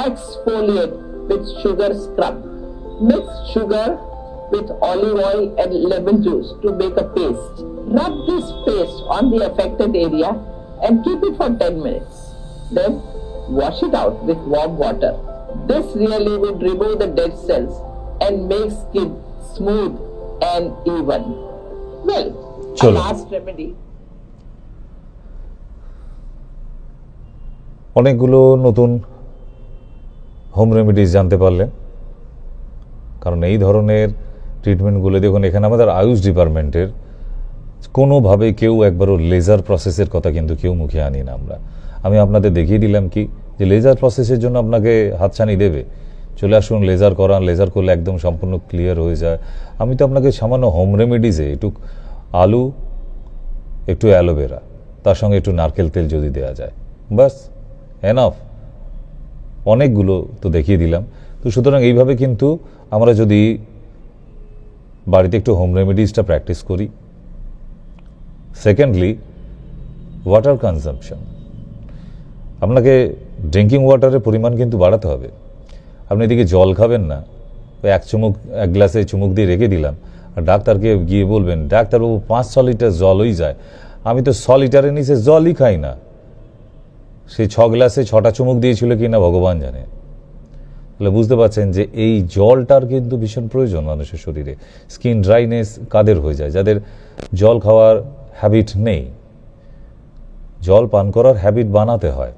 exfoliate with sugar scrub. Mix sugar with olive oil and lemon juice to make a paste. Rub this paste on the affected area and keep it for 10 minutes. Then wash it out with warm water. This really would remove the dead cells and make skin smooth and even. Well, a last remedy. অনেকগুলো নতুন home remedies জানতে পারলেন, কারণ এই ধরনের ট্রিটমেন্টগুলো দেখুন এখানে আমাদের আয়ুষ ডিপার্টমেন্টের কোনোভাবে কেউ একবারও লেজার প্রসেসের কথা কিন্তু কেউ মুখে আনি না আমরা। আমি আপনাদের দেখিয়ে দিলাম কি যে লেজার প্রসেসের জন্য আপনাকে হাতছানি দেবে, চলে আসুন, লেজার করান, লেজার করলে একদম সম্পূর্ণ ক্লিয়ার হয়ে যায়। আমি তো আপনাকে সামান্য হোম রেমেডিজে একটু আলু, একটু অ্যালোভেরা, তার সঙ্গে একটু নারকেল তেল যদি দেওয়া যায়, বাস এনাফ, অনেকগুলো তো দেখিয়ে দিলাম। তো সুতরাং এইভাবে কিন্তু আমরা যদি বাড়িতে একটু হোম রেমেডিসটা প্র্যাকটিস করি। Secondly, water consumption. আপনাকে ড্রিঙ্কিং ওয়াটারের পরিমাণ কিন্তু বাড়াতে হবে। আপনি এদিকে জল খাবেন না, এক গ্লাসে চুমুক দিয়ে রেখে দিলাম, আর ডাক্তারকে গিয়ে বলবেন, ডাক্তারবাবু 5-6 লিটার জলই যায়, আমি তো 6 লিটারের নিচে জলই খাই না। সেই 6 গ্লাসে 6টা চুমুক দিয়েছিল কিনা ভগবান জানে। তাহলে বুঝতে পারছেন যে এই জলটার কিন্তু ভীষণ প্রয়োজন মানুষের শরীরে। স্কিন ড্রাইনেস কাদের হয়ে যায়? যাদের জল খাওয়ার হ্যাবিট নেই। জল পান করার হ্যাবিট বানাতে হয়,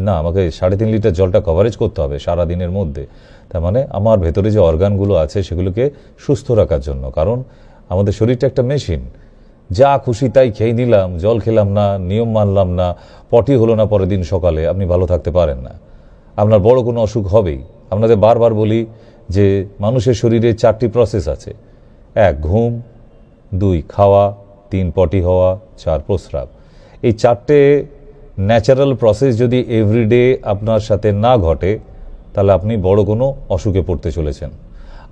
না আমাকে 3.5 লিটার জলটা কভারেজ করতে হবে সারাদিনের মধ্যে। তার মানে আমার ভেতরে যে অর্গানগুলো আছে সেগুলোকে সুস্থ রাখার জন্য। কারণ আমাদের শরীরটা একটা মেশিন, যা খুশি তাই খেয়ে নিলাম, জল খেলাম না, নিয়ম মানলাম না, পটি হলো না পরের দিন সকালে, আপনি ভালো থাকতে পারেন না, আপনার বড় কোনো অসুখ হবেই। আপনাদের বারবার বলি যে মানুষের শরীরে 4টি প্রসেস আছে। 1 ঘুম, 2 খাওয়া, 3 পটি হওয়া, 4 প্রস্রাব। এই 4টে ন্যাচারাল প্রসেস যদি এভরিডে আপনার সাথে না ঘটে, তাহলে আপনি বড় কোনো অসুখে পড়তে চলেছেন।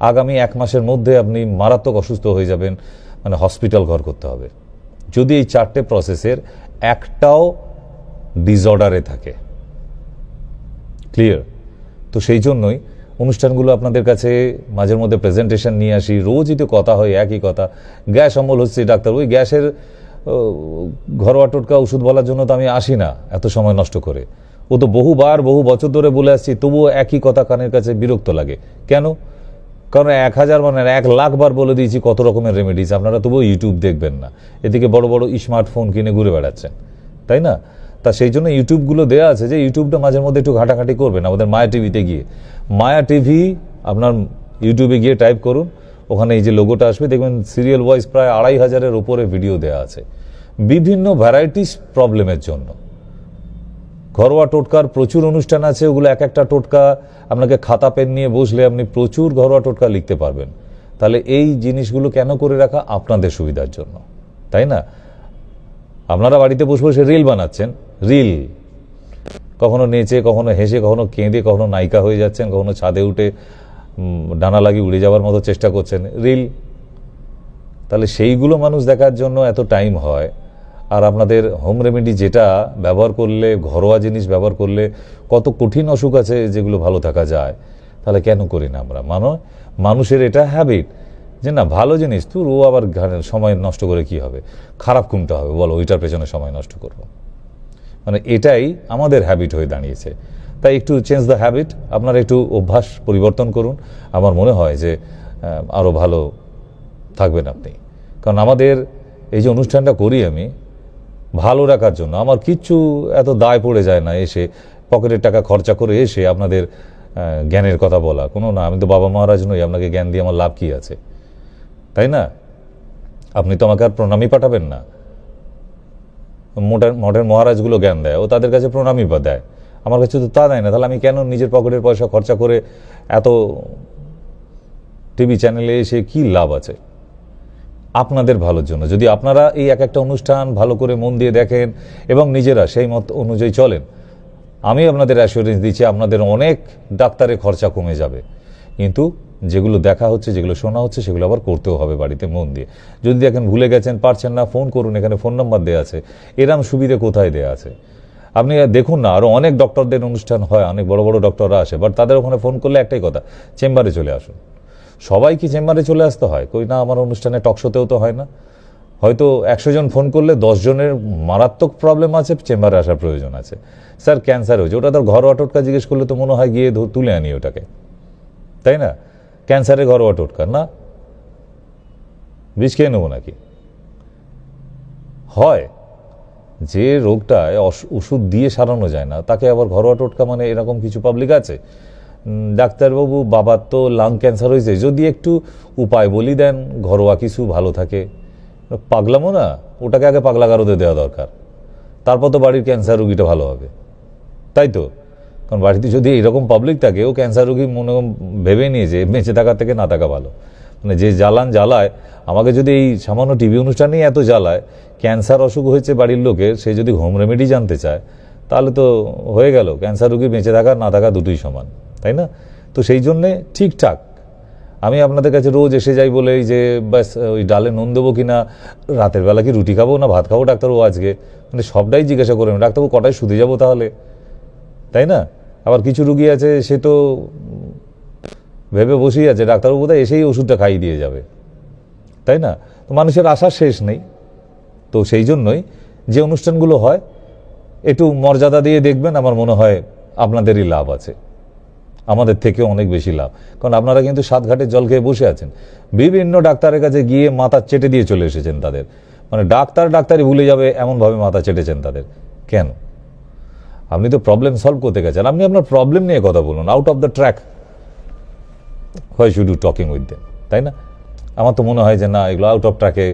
আগামী 1 মাসের মধ্যে আপনি মারাত্মক অসুস্থ হয়ে যাবেন, মানে হসপিটাল ঘর করতে হবে, যদি এই 4টে প্রসেসের একটাও ডিসঅর্ডারে থাকে। ক্লিয়ার? তো সেই জন্যই অনুষ্ঠানগুলো আপনাদের কাছে মাঝের মধ্যে প্রেজেন্টেশন নিয়ে আসি। রোজই তো কথা হয় একই কথা, গ্যাস অম্বল হচ্ছে ডাক্তার, ওই গ্যাসের ঘরোয়া টোটকা ওষুধ বলার জন্য তো আমি আসি না এত সময় নষ্ট করে। ও তো বহু বছর ধরে বলে আসছি, তবুও একই কথা কানের কাছে বিরক্ত লাগে। কেন? কারণ 1000 মানে 1,00,000 বার বলে দিয়েছি কত রকমের রেমেডিস, আপনারা তবুও ইউটিউব দেখবেন না। এদিকে বড় বড় স্মার্টফোন কিনে ঘুরে বেড়াচ্ছেন, তাই না? তা সেই জন্য ইউটিউবগুলো দেওয়া আছে যে ইউটিউবটা মাঝের মধ্যে একটু ঘাটাঘাটি করবেন। আমাদের মায়া টিভিতে গিয়ে, মায়া টিভি আপনার ইউটিউবে গিয়ে টাইপ করুন, ওখানে এই যে লোগোটা আসবে, দেখবেন সিরিয়াল ওয়াইজ প্রায় 2500-এর উপরে ভিডিও দেওয়া আছে বিভিন্ন ভ্যারাইটিস প্রবলেমের জন্য। ঘরোয়া টোটকার প্রচুর অনুষ্ঠান আছে, ওগুলো এক একটা টোটকা আপনাকে খাতা পেন নিয়ে বসলে আপনি প্রচুর ঘরোয়া টোটকা লিখতে পারবেন। তাহলে এই জিনিসগুলো কেন করে রাখা? আপনাদের সুবিধার জন্য, তাই না? আপনারা বাড়িতে বসে বসে রিল বানাচ্ছেন, রিল কখনো নেচে, কখনো হেসে, কখনো কেঁদে, কখনো নায়িকা হয়ে যাচ্ছেন, কখনো ছাদে উঠে ডানা লাগিয়ে উড়ে যাওয়ার মতো চেষ্টা করছেন, রিল। তাহলে সেইগুলো মানুষ দেখার জন্য এত টাইম হয়। আর আপনাদের হোম রেমেডি যেটা ব্যবহার করলে, ঘরোয়া জিনিস ব্যবহার করলে কত কঠিন অসুখ আছে যেগুলো ভালো থাকা যায়, তাহলে কেন করি না আমরা? মানুষের এটা হ্যাবিট যে না ভালো জিনিস তুই, ও আবার সময় নষ্ট করে কি হবে, খারাপ কোনটা হবে বলো, ওইটার পেছনে সময় নষ্ট করবো। মানে এটাই আমাদের হ্যাবিট হয়ে দাঁড়িয়েছে। তাই একটু চেঞ্জ দ্য হ্যাবিট, আপনারা একটু অভ্যাস পরিবর্তন করুন। আমার মনে হয় যে আরও ভালো থাকবেন আপনি। কারণ আমাদের এই যে অনুষ্ঠানটা করি আমি ভালো রাখার জন্য, আমার কিচ্ছু এত দায় পড়ে যায় না এসে পকেটের টাকা খরচা করে এসে আপনাদের জ্ঞানের কথা বলা, কোনো না। আমি তো বাবা মহারাজ নই, আপনাকে জ্ঞান দিয়ে আমার লাভ কি আছে, তাই না? আপনি তো আমাকে আর প্রণামী পাঠাবেন না। মঠের মহারাজগুলো জ্ঞান দেয়, ও তাদের কাছে প্রণামী বা দেয়, আমার কাছে তো তা দেয় না। তাহলে আমি কেন নিজের পকেটের পয়সা খরচা করে এত টিভি চ্যানেলে এসে কি লাভ আছে? আপনাদের ভালোর জন্য যদি আপনারা এই এক একটা অনুষ্ঠান ভালো করে মন দিয়ে দেখেন এবং নিজেরা সেই মত অনুযায়ী চলেন, আমি আপনাদের অ্যাসুরেন্স দিচ্ছি আপনাদের অনেক ডাক্তারের খরচা কমে যাবে। কিন্তু যেগুলো দেখা হচ্ছে, যেগুলো শোনা হচ্ছে, সেগুলো আবার করতেও হবে বাড়িতে মন দিয়ে। যদি দেখেন ভুলে গেছেন, পারছেন না, ফোন করুন, এখানে ফোন নাম্বার দেওয়া আছে। এরম সুবিধে কোথায় দেওয়া আছে? আপনি দেখুন না, আরও অনেক ডক্টরদের অনুষ্ঠান হয়, অনেক বড় বড় ডক্টররা আসে, বাট তাদের ওখানে ফোন করলে একটাই কথা, চেম্বারে চলে আসুন। সবাই কি চেম্বারে চলে আসতে হয়? কই না, আমার অনুষ্ঠানে টকশোতেও তো হয় না। হয়তো 100 জন ফোন করলে 10 জনের মারাত্মক প্রবলেম আছে, চেম্বারে আসার প্রয়োজন আছে। স্যার ক্যান্সার হয়েছে, ওটা তার ঘরোয়া টোটকা জিজ্ঞেস করলে তো মনে হয় গিয়ে তুলে আনি ওটাকে, তাই না? ক্যান্সারের ঘরোয়া টোটকা না, বিষ খেয়ে নেবো নাকি? হয় যে রোগটায় ওষুধ দিয়ে সারানো যায় না, তাকে আবার ঘরোয়া টোটকা মানে এরকম কিছু পাবলিক আছে। ডাক্তারবাবু বাবার তো লাং ক্যান্সার হয়েছে, যদি একটু উপায় বলি দেন ঘরোয়া কিছু ভালো থাকে, পাগলামো না? ওটাকে আগে পাগলা গারদে দেওয়া দরকার, তারপর তো বাড়ির ক্যান্সার রুগীটা ভালো হবে, তাই তো? কারণ বাড়িতে যদি এরকম পাবলিক থাকে, ও ক্যান্সার রোগী মনে ভেবে নিয়েছে বেঁচে থাকার থেকে না থাকা ভালো। মানে যে জ্বালায়, আমাকে যদি এই সামান্য টিভি অনুষ্ঠানেই এত জ্বালায়, ক্যান্সার অসুখ হয়েছে বাড়ির লোকের, সে যদি হোম রেমেডি জানতে চায়, তাহলে তো হয়ে গেল, ক্যান্সার রোগী বেঁচে থাকা না থাকা দুটোই সমান, তাই না? তো সেই জন্যে ঠিকঠাক আমি আপনাদের কাছে রোজ এসে যাই বলে যে ব্যাস ওই ডালে নুন দেবো কিনা, রাতের বেলা কি রুটি খাবো না ভাত খাবো ডাক্তারবাবু আজকে, মানে সবটাই জিজ্ঞাসা করে ডাক্তারবাবু কটায় শুতে যাবো তাহলে, তাই না? আবার কিছু রুগী আছে সে তো ভেবে বসেই আছে ডাক্তারবাবু বোধহয় এসেই ওষুধটা খাইয়ে দিয়ে যাবে, তাই না? তো মানুষের আশার শেষ নেই। তো সেই জন্যই যে অনুষ্ঠানগুলো হয় একটু মর্যাদা দিয়ে দেখবেন, আমার মনে হয় আপনাদেরই লাভ আছে, আমাদের থেকেও অনেক বেশি লাভ। কারণ আপনারা কিন্তু সাতঘাটের জল খেয়ে বসে আছেন, বিভিন্ন ডাক্তারের কাছে গিয়ে মাথা চেটে দিয়ে চলে এসেছেন তাদের, মানে ডাক্তারই ভুলে যাবে এমনভাবে মাথা চেটেছেন তাদের। কেন? আপনি তো প্রবলেম সলভ করতে গেছেন, আপনি আপনার প্রবলেম নিয়ে কথা বলুন, out of the track why should you talking with them, তাই না? আমার তো মনে হয় যে না, এগুলো আউট অফ ট্র্যাকে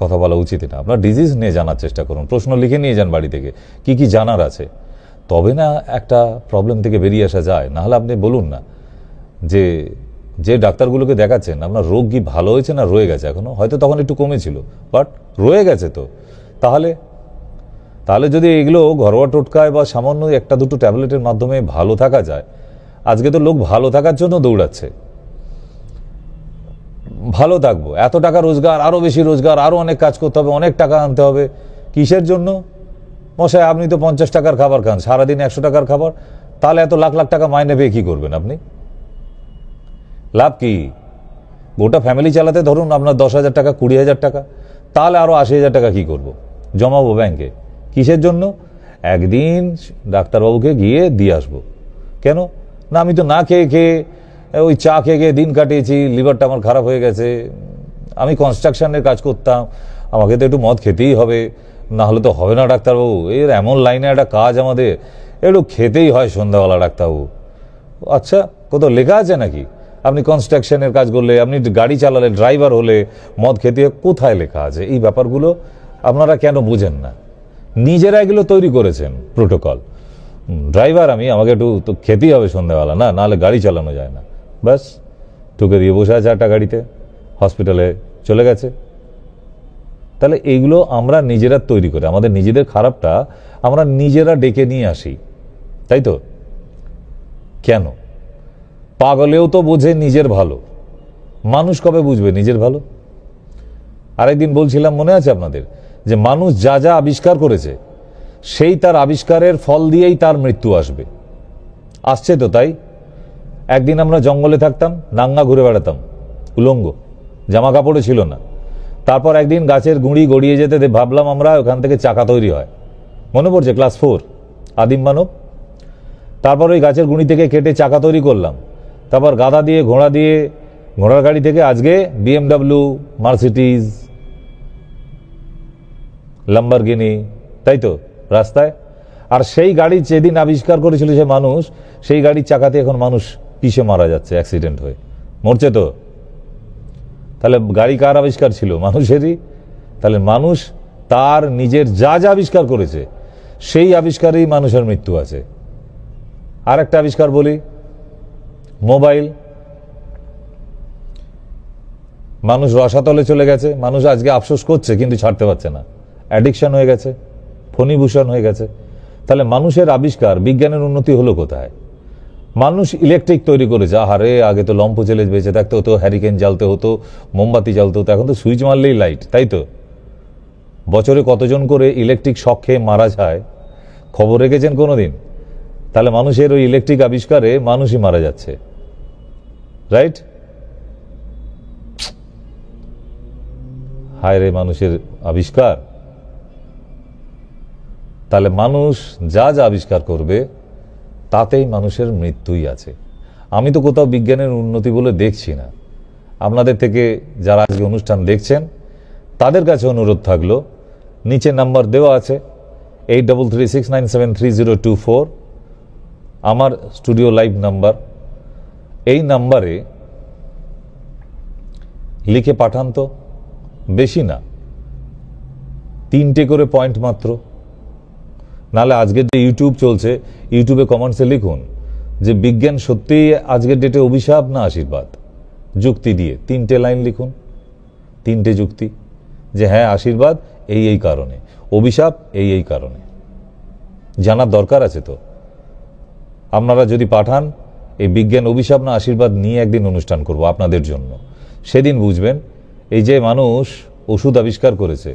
কথা বলা উচিত না। আপনার ডিজিজ নিয়ে জানার চেষ্টা করুন, প্রশ্ন লিখে নিয়ে যান বাড়ি থেকে, কি কি জানার আছে, তবে না একটা প্রবলেম থেকে বেরিয়ে আসা যায়। নাহলে আপনি বলুন না যে ডাক্তারগুলোকে দেখাচ্ছেন আপনার রোগ কি ভালো হয়েছে না রয়ে গেছে এখনো, হয়তো তখন একটু কমেছিল বাট রয়ে গেছে, তো তাহলে যদি এগুলো ঘরোয়া টোটকায় বা সামান্য একটা দুটো ট্যাবলেটের মাধ্যমে ভালো থাকা যায়, আজকে তো লোক ভালো থাকার জন্য দৌড়াচ্ছে, ভালো থাকবো, এত টাকা রোজগার, আরো বেশি রোজগার, আরো অনেক কাজ করতে হবে, অনেক টাকা আনতে হবে, কিসের জন্য? মশাই আপনি তো 50 টাকার খাবার খান, সারাদিন 100 টাকার খাবার, তাহলে এত লাখ লাখ টাকা মাইনে পেয়ে কি করবেন আপনি? লাভ কি? গোটা ফ্যামিলি চালাতে ধরুন আপনার 10,000 টাকা, 20,000 টাকা, তাহলে আরো 80,000 টাকা কি করব? জমাবো ব্যাংকে, কিসের জন্য? একদিন ডাক্তারবাবুকে গিয়ে দিয়ে আসবো। কেন না? আমি তো না খেয়ে ওই চা খেয়ে দিন কাটিয়েছি, লিভারটা আমার খারাপ হয়ে গেছে, আমি কনস্ট্রাকশনের কাজ করতাম, আমাকে তো একটু মদ খেতেই হবে, না হলে তো হবে না ডাক্তারবাবু, এর এমন লাইনে একটা কাজ আমাদের, একটু খেতেই হয় সন্ধ্যাবেলা ডাক্তারবাবু। আচ্ছা, কোথাও লেখা আছে নাকি আপনি কনস্ট্রাকশনের কাজ করলে, আপনি গাড়ি চালালে, ড্রাইভার হলে মদ খেতে হয়? কোথায় লেখা আছে? এই ব্যাপারগুলো আপনারা কেন বুঝেন না? নিজেরা এগুলো তৈরি করেছেন প্রোটোকল, ড্রাইভার আমি, আমাকে একটু তো খেতেই হবে সন্ধ্যাবেলা, না নাহলে গাড়ি চালানো যায় না, ব্যাস ঠুকে দিয়ে বসে আছে একটা গাড়িতে, হসপিটালে চলে গেছে। তাহলে এইগুলো আমরা নিজেরা তৈরি করে, আমাদের নিজেদের খারাপটা আমরা নিজেরা ডেকে নিয়ে আসি, তাই তো? কেন? পাগলেও তো বোঝে নিজের ভালো, মানুষ কবে বুঝবে নিজের ভালো? আরেকদিন বলছিলাম, মনে আছে আপনাদের, যে মানুষ যা যা আবিষ্কার করেছে সেই তার আবিষ্কারের ফল দিয়েই তার মৃত্যু আসবে, আসছে তো তাই। একদিন আমরা জঙ্গলে থাকতাম, নাঙ্গা ঘুরে বেড়াতাম, উলঙ্গ, জামা কাপড়ে ছিল না। তারপর একদিন গাছের গুঁড়ি গড়িয়ে যেতে ভাবলাম আমরা ওখান থেকে চাকা তৈরি হয়, মনে পড়ছে? ক্লাস 4 আদিম মানব। তারপর ওই গাছের গুঁড়ি থেকে কেটে চাকা তৈরি করলাম, তারপর গাধা দিয়ে, ঘোড়ার গাড়ি থেকে আজকে BMW, মার্সিডিজ, লাম্বরগিনি, তাই তো রাস্তায়। আর সেই গাড়ি যেদিন আবিষ্কার করেছিল সে মানুষ, সেই গাড়ির চাকাতে এখন মানুষ পিষে মারা যাচ্ছে, অ্যাক্সিডেন্ট হয়ে মরছে তো। তাহলে গাড়ি কার আবিষ্কার ছিল? মানুষেরই। তাহলে মানুষ তার নিজের যা যা আবিষ্কার করেছে সেই আবিষ্কারেই মানুষের মৃত্যু আছে। আর একটা আবিষ্কার বলি, মোবাইল। মানুষ রসাতলে চলে গেছে, মানুষ আজকে আফসোস করছে কিন্তু ছাড়তে পারছে না, অ্যাডিকশন হয়ে গেছে, ফণীভূষণ হয়ে গেছে। তাহলে মানুষের আবিষ্কার, বিজ্ঞানের উন্নতি হলো কোথায়? মানুষ ইলেকট্রিক তৈরি করেছে। আহারে, আগে তো লম্প জেলে বেঁচে থাকতে হতো, হ্যারিকেন জ্বালতে হতো, মোমবাতি জ্বালতে হতো, এখন তো সুইচ মারলেই লাইট, তাই তো? বছরে কতজন করে ইলেকট্রিক শক খেয়ে মারা যায় খবর রেখেছেন কোনোদিন? তাহলে মানুষের ওই ইলেকট্রিক আবিষ্কারে মানুষই মারা যাচ্ছে, রাইট? হায় রে মানুষের আবিষ্কার। তাহলে মানুষ যা যা আবিষ্কার করবে তাতেই মানুষের মৃত্যুই আছে। আমি তো কোথাও বিজ্ঞানের উন্নতি বলে দেখছি না। আপনাদের থেকে যারা আজকে অনুষ্ঠান দেখছেন তাদের কাছে অনুরোধ থাকলো, নিচে নাম্বার দেওয়া আছে 8336973024, আমার স্টুডিও লাইভ নাম্বার। এই নাম্বারে লিখে পাঠান তো, বেশি না, 3টে করে পয়েন্ট মাত্র, নাহলে আজকের যে ইউটিউব চলছে, ইউটিউবে কমেন্টসে লিখুন যে বিজ্ঞান সত্যিই আজকের ডেটে অভিশাপ না আশীর্বাদ, যুক্তি দিয়ে 3টে লাইন লিখুন, 3টে যুক্তি, যে হ্যাঁ আশীর্বাদ এই কারণে, অভিশাপ এই কারণে। জানার দরকার আছে তো। আপনারা যদি পাঠান, এই বিজ্ঞান অভিশাপ না আশীর্বাদ নিয়ে একদিন অনুষ্ঠান করব আপনাদের জন্য। সেদিন বুঝবেন এই যে মানুষ ওষুধ আবিষ্কার করেছে,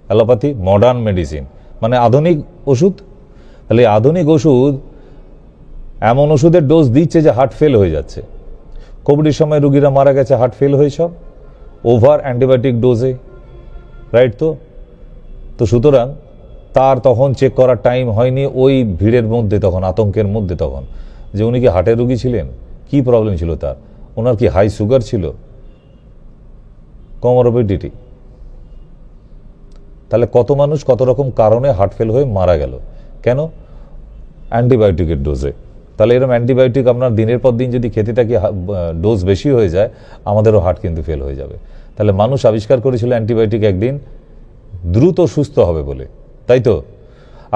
অ্যালোপ্যাথি, মডার্ন মেডিসিন, মানে আধুনিক ওষুধ, তাহলে আধুনিক ওষুধ এমন ওষুধের ডোজ দিচ্ছে যে হার্ট ফেল হয়ে যাচ্ছে। কোভিডের সময় রুগীরা মারা গেছে হার্ট ফেল হয়ে, সব ওভার অ্যান্টিবায়োটিক ডোজে, রাইট? তো সুতরাং তার তখন চেক করার টাইম হয়নি, ওই ভিড়ের মধ্যে তখন, আতঙ্কের মধ্যে তখন, যে উনি কি হার্টের রুগী ছিলেন, কি প্রবলেম ছিল তার, ওনার কি হাই সুগার ছিল, কমরবিডিটি, তাহলে কত মানুষ কত রকম কারণে হার্ট ফেল হয়ে মারা গেল, কেন? অ্যান্টিবায়োটিকের ডোজে। তাহলে এরকম অ্যান্টিবায়োটিক আপনার দিনের পর দিন যদি খেতে থাকি, ডোজ বেশি হয়ে যায়, আমাদেরও হার্ট কিন্তু ফেল হয়ে যাবে। তাহলে মানুষ আবিষ্কার করেছিল অ্যান্টিবায়োটিক একদিন দ্রুত সুস্থ হবে বলে, তাই তো?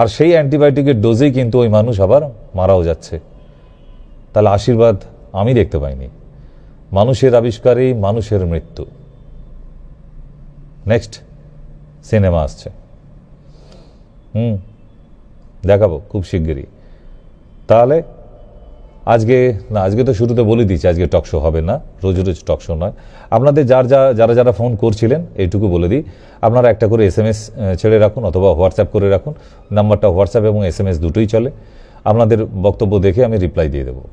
আর সেই অ্যান্টিবায়োটিকের ডোজেই কিন্তু ওই মানুষ আবার মারাও যাচ্ছে। তাহলে আশীর্বাদ আমি দেখতে পাইনি। মানুষের আবিষ্কারেই মানুষের মৃত্যু। নেক্সট সিনেমা আসছে, দেখাবো খুব শিগগিরই। তাহলে আজকে তো শুরুতে বলে দিচ্ছি আজকে টক শো হবে না, রোজ রোজ টক শো নয়। আপনাদের যারা ফোন করছিলেন এইটুকু বলে দিই, আপনারা একটা করে SMS ছেড়ে রাখুন অথবা হোয়াটসঅ্যাপ করে রাখুন। নাম্বারটা হোয়াটসঅ্যাপ এবং SMS দুটোই চলে। আপনাদের বক্তব্য দেখে আমি রিপ্লাই দিয়ে দেবো।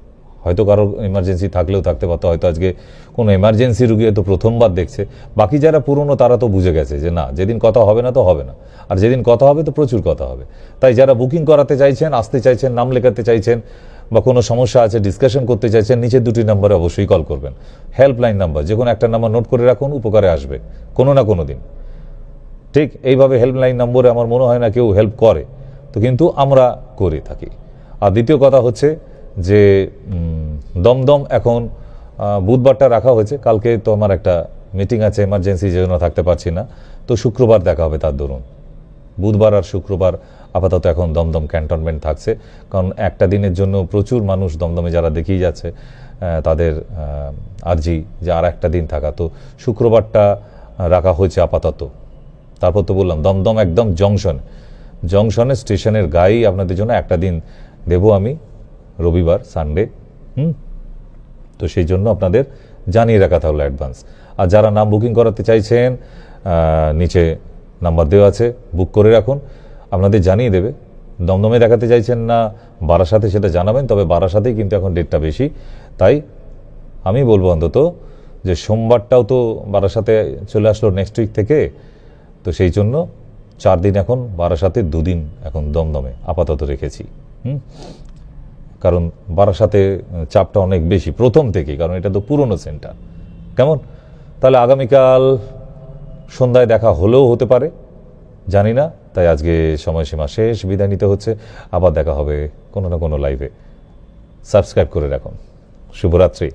হয়তো কারোর ইমার্জেন্সি থাকলেও থাকতে পারতো, হয়তো আজকে কোনো এমার্জেন্সি রুগী হয়তো প্রথমবার দেখছে। বাকি যারা পুরনো তারা তো বুঝে গেছে যে না, যেদিন কথা হবে না তো হবে না, আর যেদিন কথা হবে তো প্রচুর কথা হবে। তাই যারা বুকিং করাতে চাইছেন, আসতে চাইছেন, নাম লেখাতে চাইছেন, বা কোনো সমস্যা আছে ডিসকাশন করতে চাইছেন, নিচের দুটি নম্বরে অবশ্যই কল করবেন। হেল্পলাইন নাম্বার, যে কোনো একটা নাম্বার নোট করে রাখুন, উপকারে আসবে কোনো না কোনো দিন। ঠিক এইভাবে হেল্পলাইন নম্বরে আমার মনে হয় না কেউ হেল্প করে, তো কিন্তু আমরা করে থাকি। আর দ্বিতীয় কথা হচ্ছে যে দমদম এখন বুধবারটা রাখা হয়েছে, কালকে তো আমার একটা মিটিং আছে এমার্জেন্সি, যে জন্য থাকতে পারছি না, তো শুক্রবার দেখা হবে। তার দরুন বুধবার আর শুক্রবার আপাতত এখন দমদম ক্যান্টনমেন্ট থাকছে, কারণ একটা দিনের জন্য প্রচুর মানুষ দমদমে যারা দেখিয়ে যাচ্ছে তাদের আর্জি যে আর একটা দিন থাকা, তো শুক্রবারটা রাখা হয়েছে আপাতত। তারপর তো বললাম দমদম একদম জংশনে স্টেশনের গায়েই আপনাদের জন্য একটা দিন দেবো আমি, রবিবার, সানডে। তো সেই জন্য আপনাদের জানিয়ে রাখা তাহলে অ্যাডভান্স। আর যারা নাম বুকিং করাতে চাইছেন, নিচে নাম্বার দেওয়া আছে, বুক করে রাখুন, আপনাদের জানিয়ে দেবে। দমদমে দেখাতে চাইছেন না বারাসাতে, সেটা জানাবেন, তবে বারাসাতেই কিন্তু এখন ডেটটা বেশি। তাই আমি বলবো অন্তত যে সোমবারটাও তো বারাসাতে চলে আসলো নেক্সট উইক থেকে, তো সেই জন্য 4 দিন এখন বারাসাতে, 2 দিন এখন দমদমে আপাতত রেখেছি। কারণ বারাসাতে চাপটা অনেক বেশি প্রথম থেকেই, কারণ এটা তো পুরনো সেন্টার। কেমন? তাহলে আগামীকাল সন্ধ্যায় দেখা হলেও হতে পারে, জানি না। তাই আজকে সময়সীমা শেষ, বিদায় নিতে হচ্ছে। আবার দেখা হবে কোনো না কোনো লাইভে। সাবস্ক্রাইব করে রাখুন। শুভরাত্রি।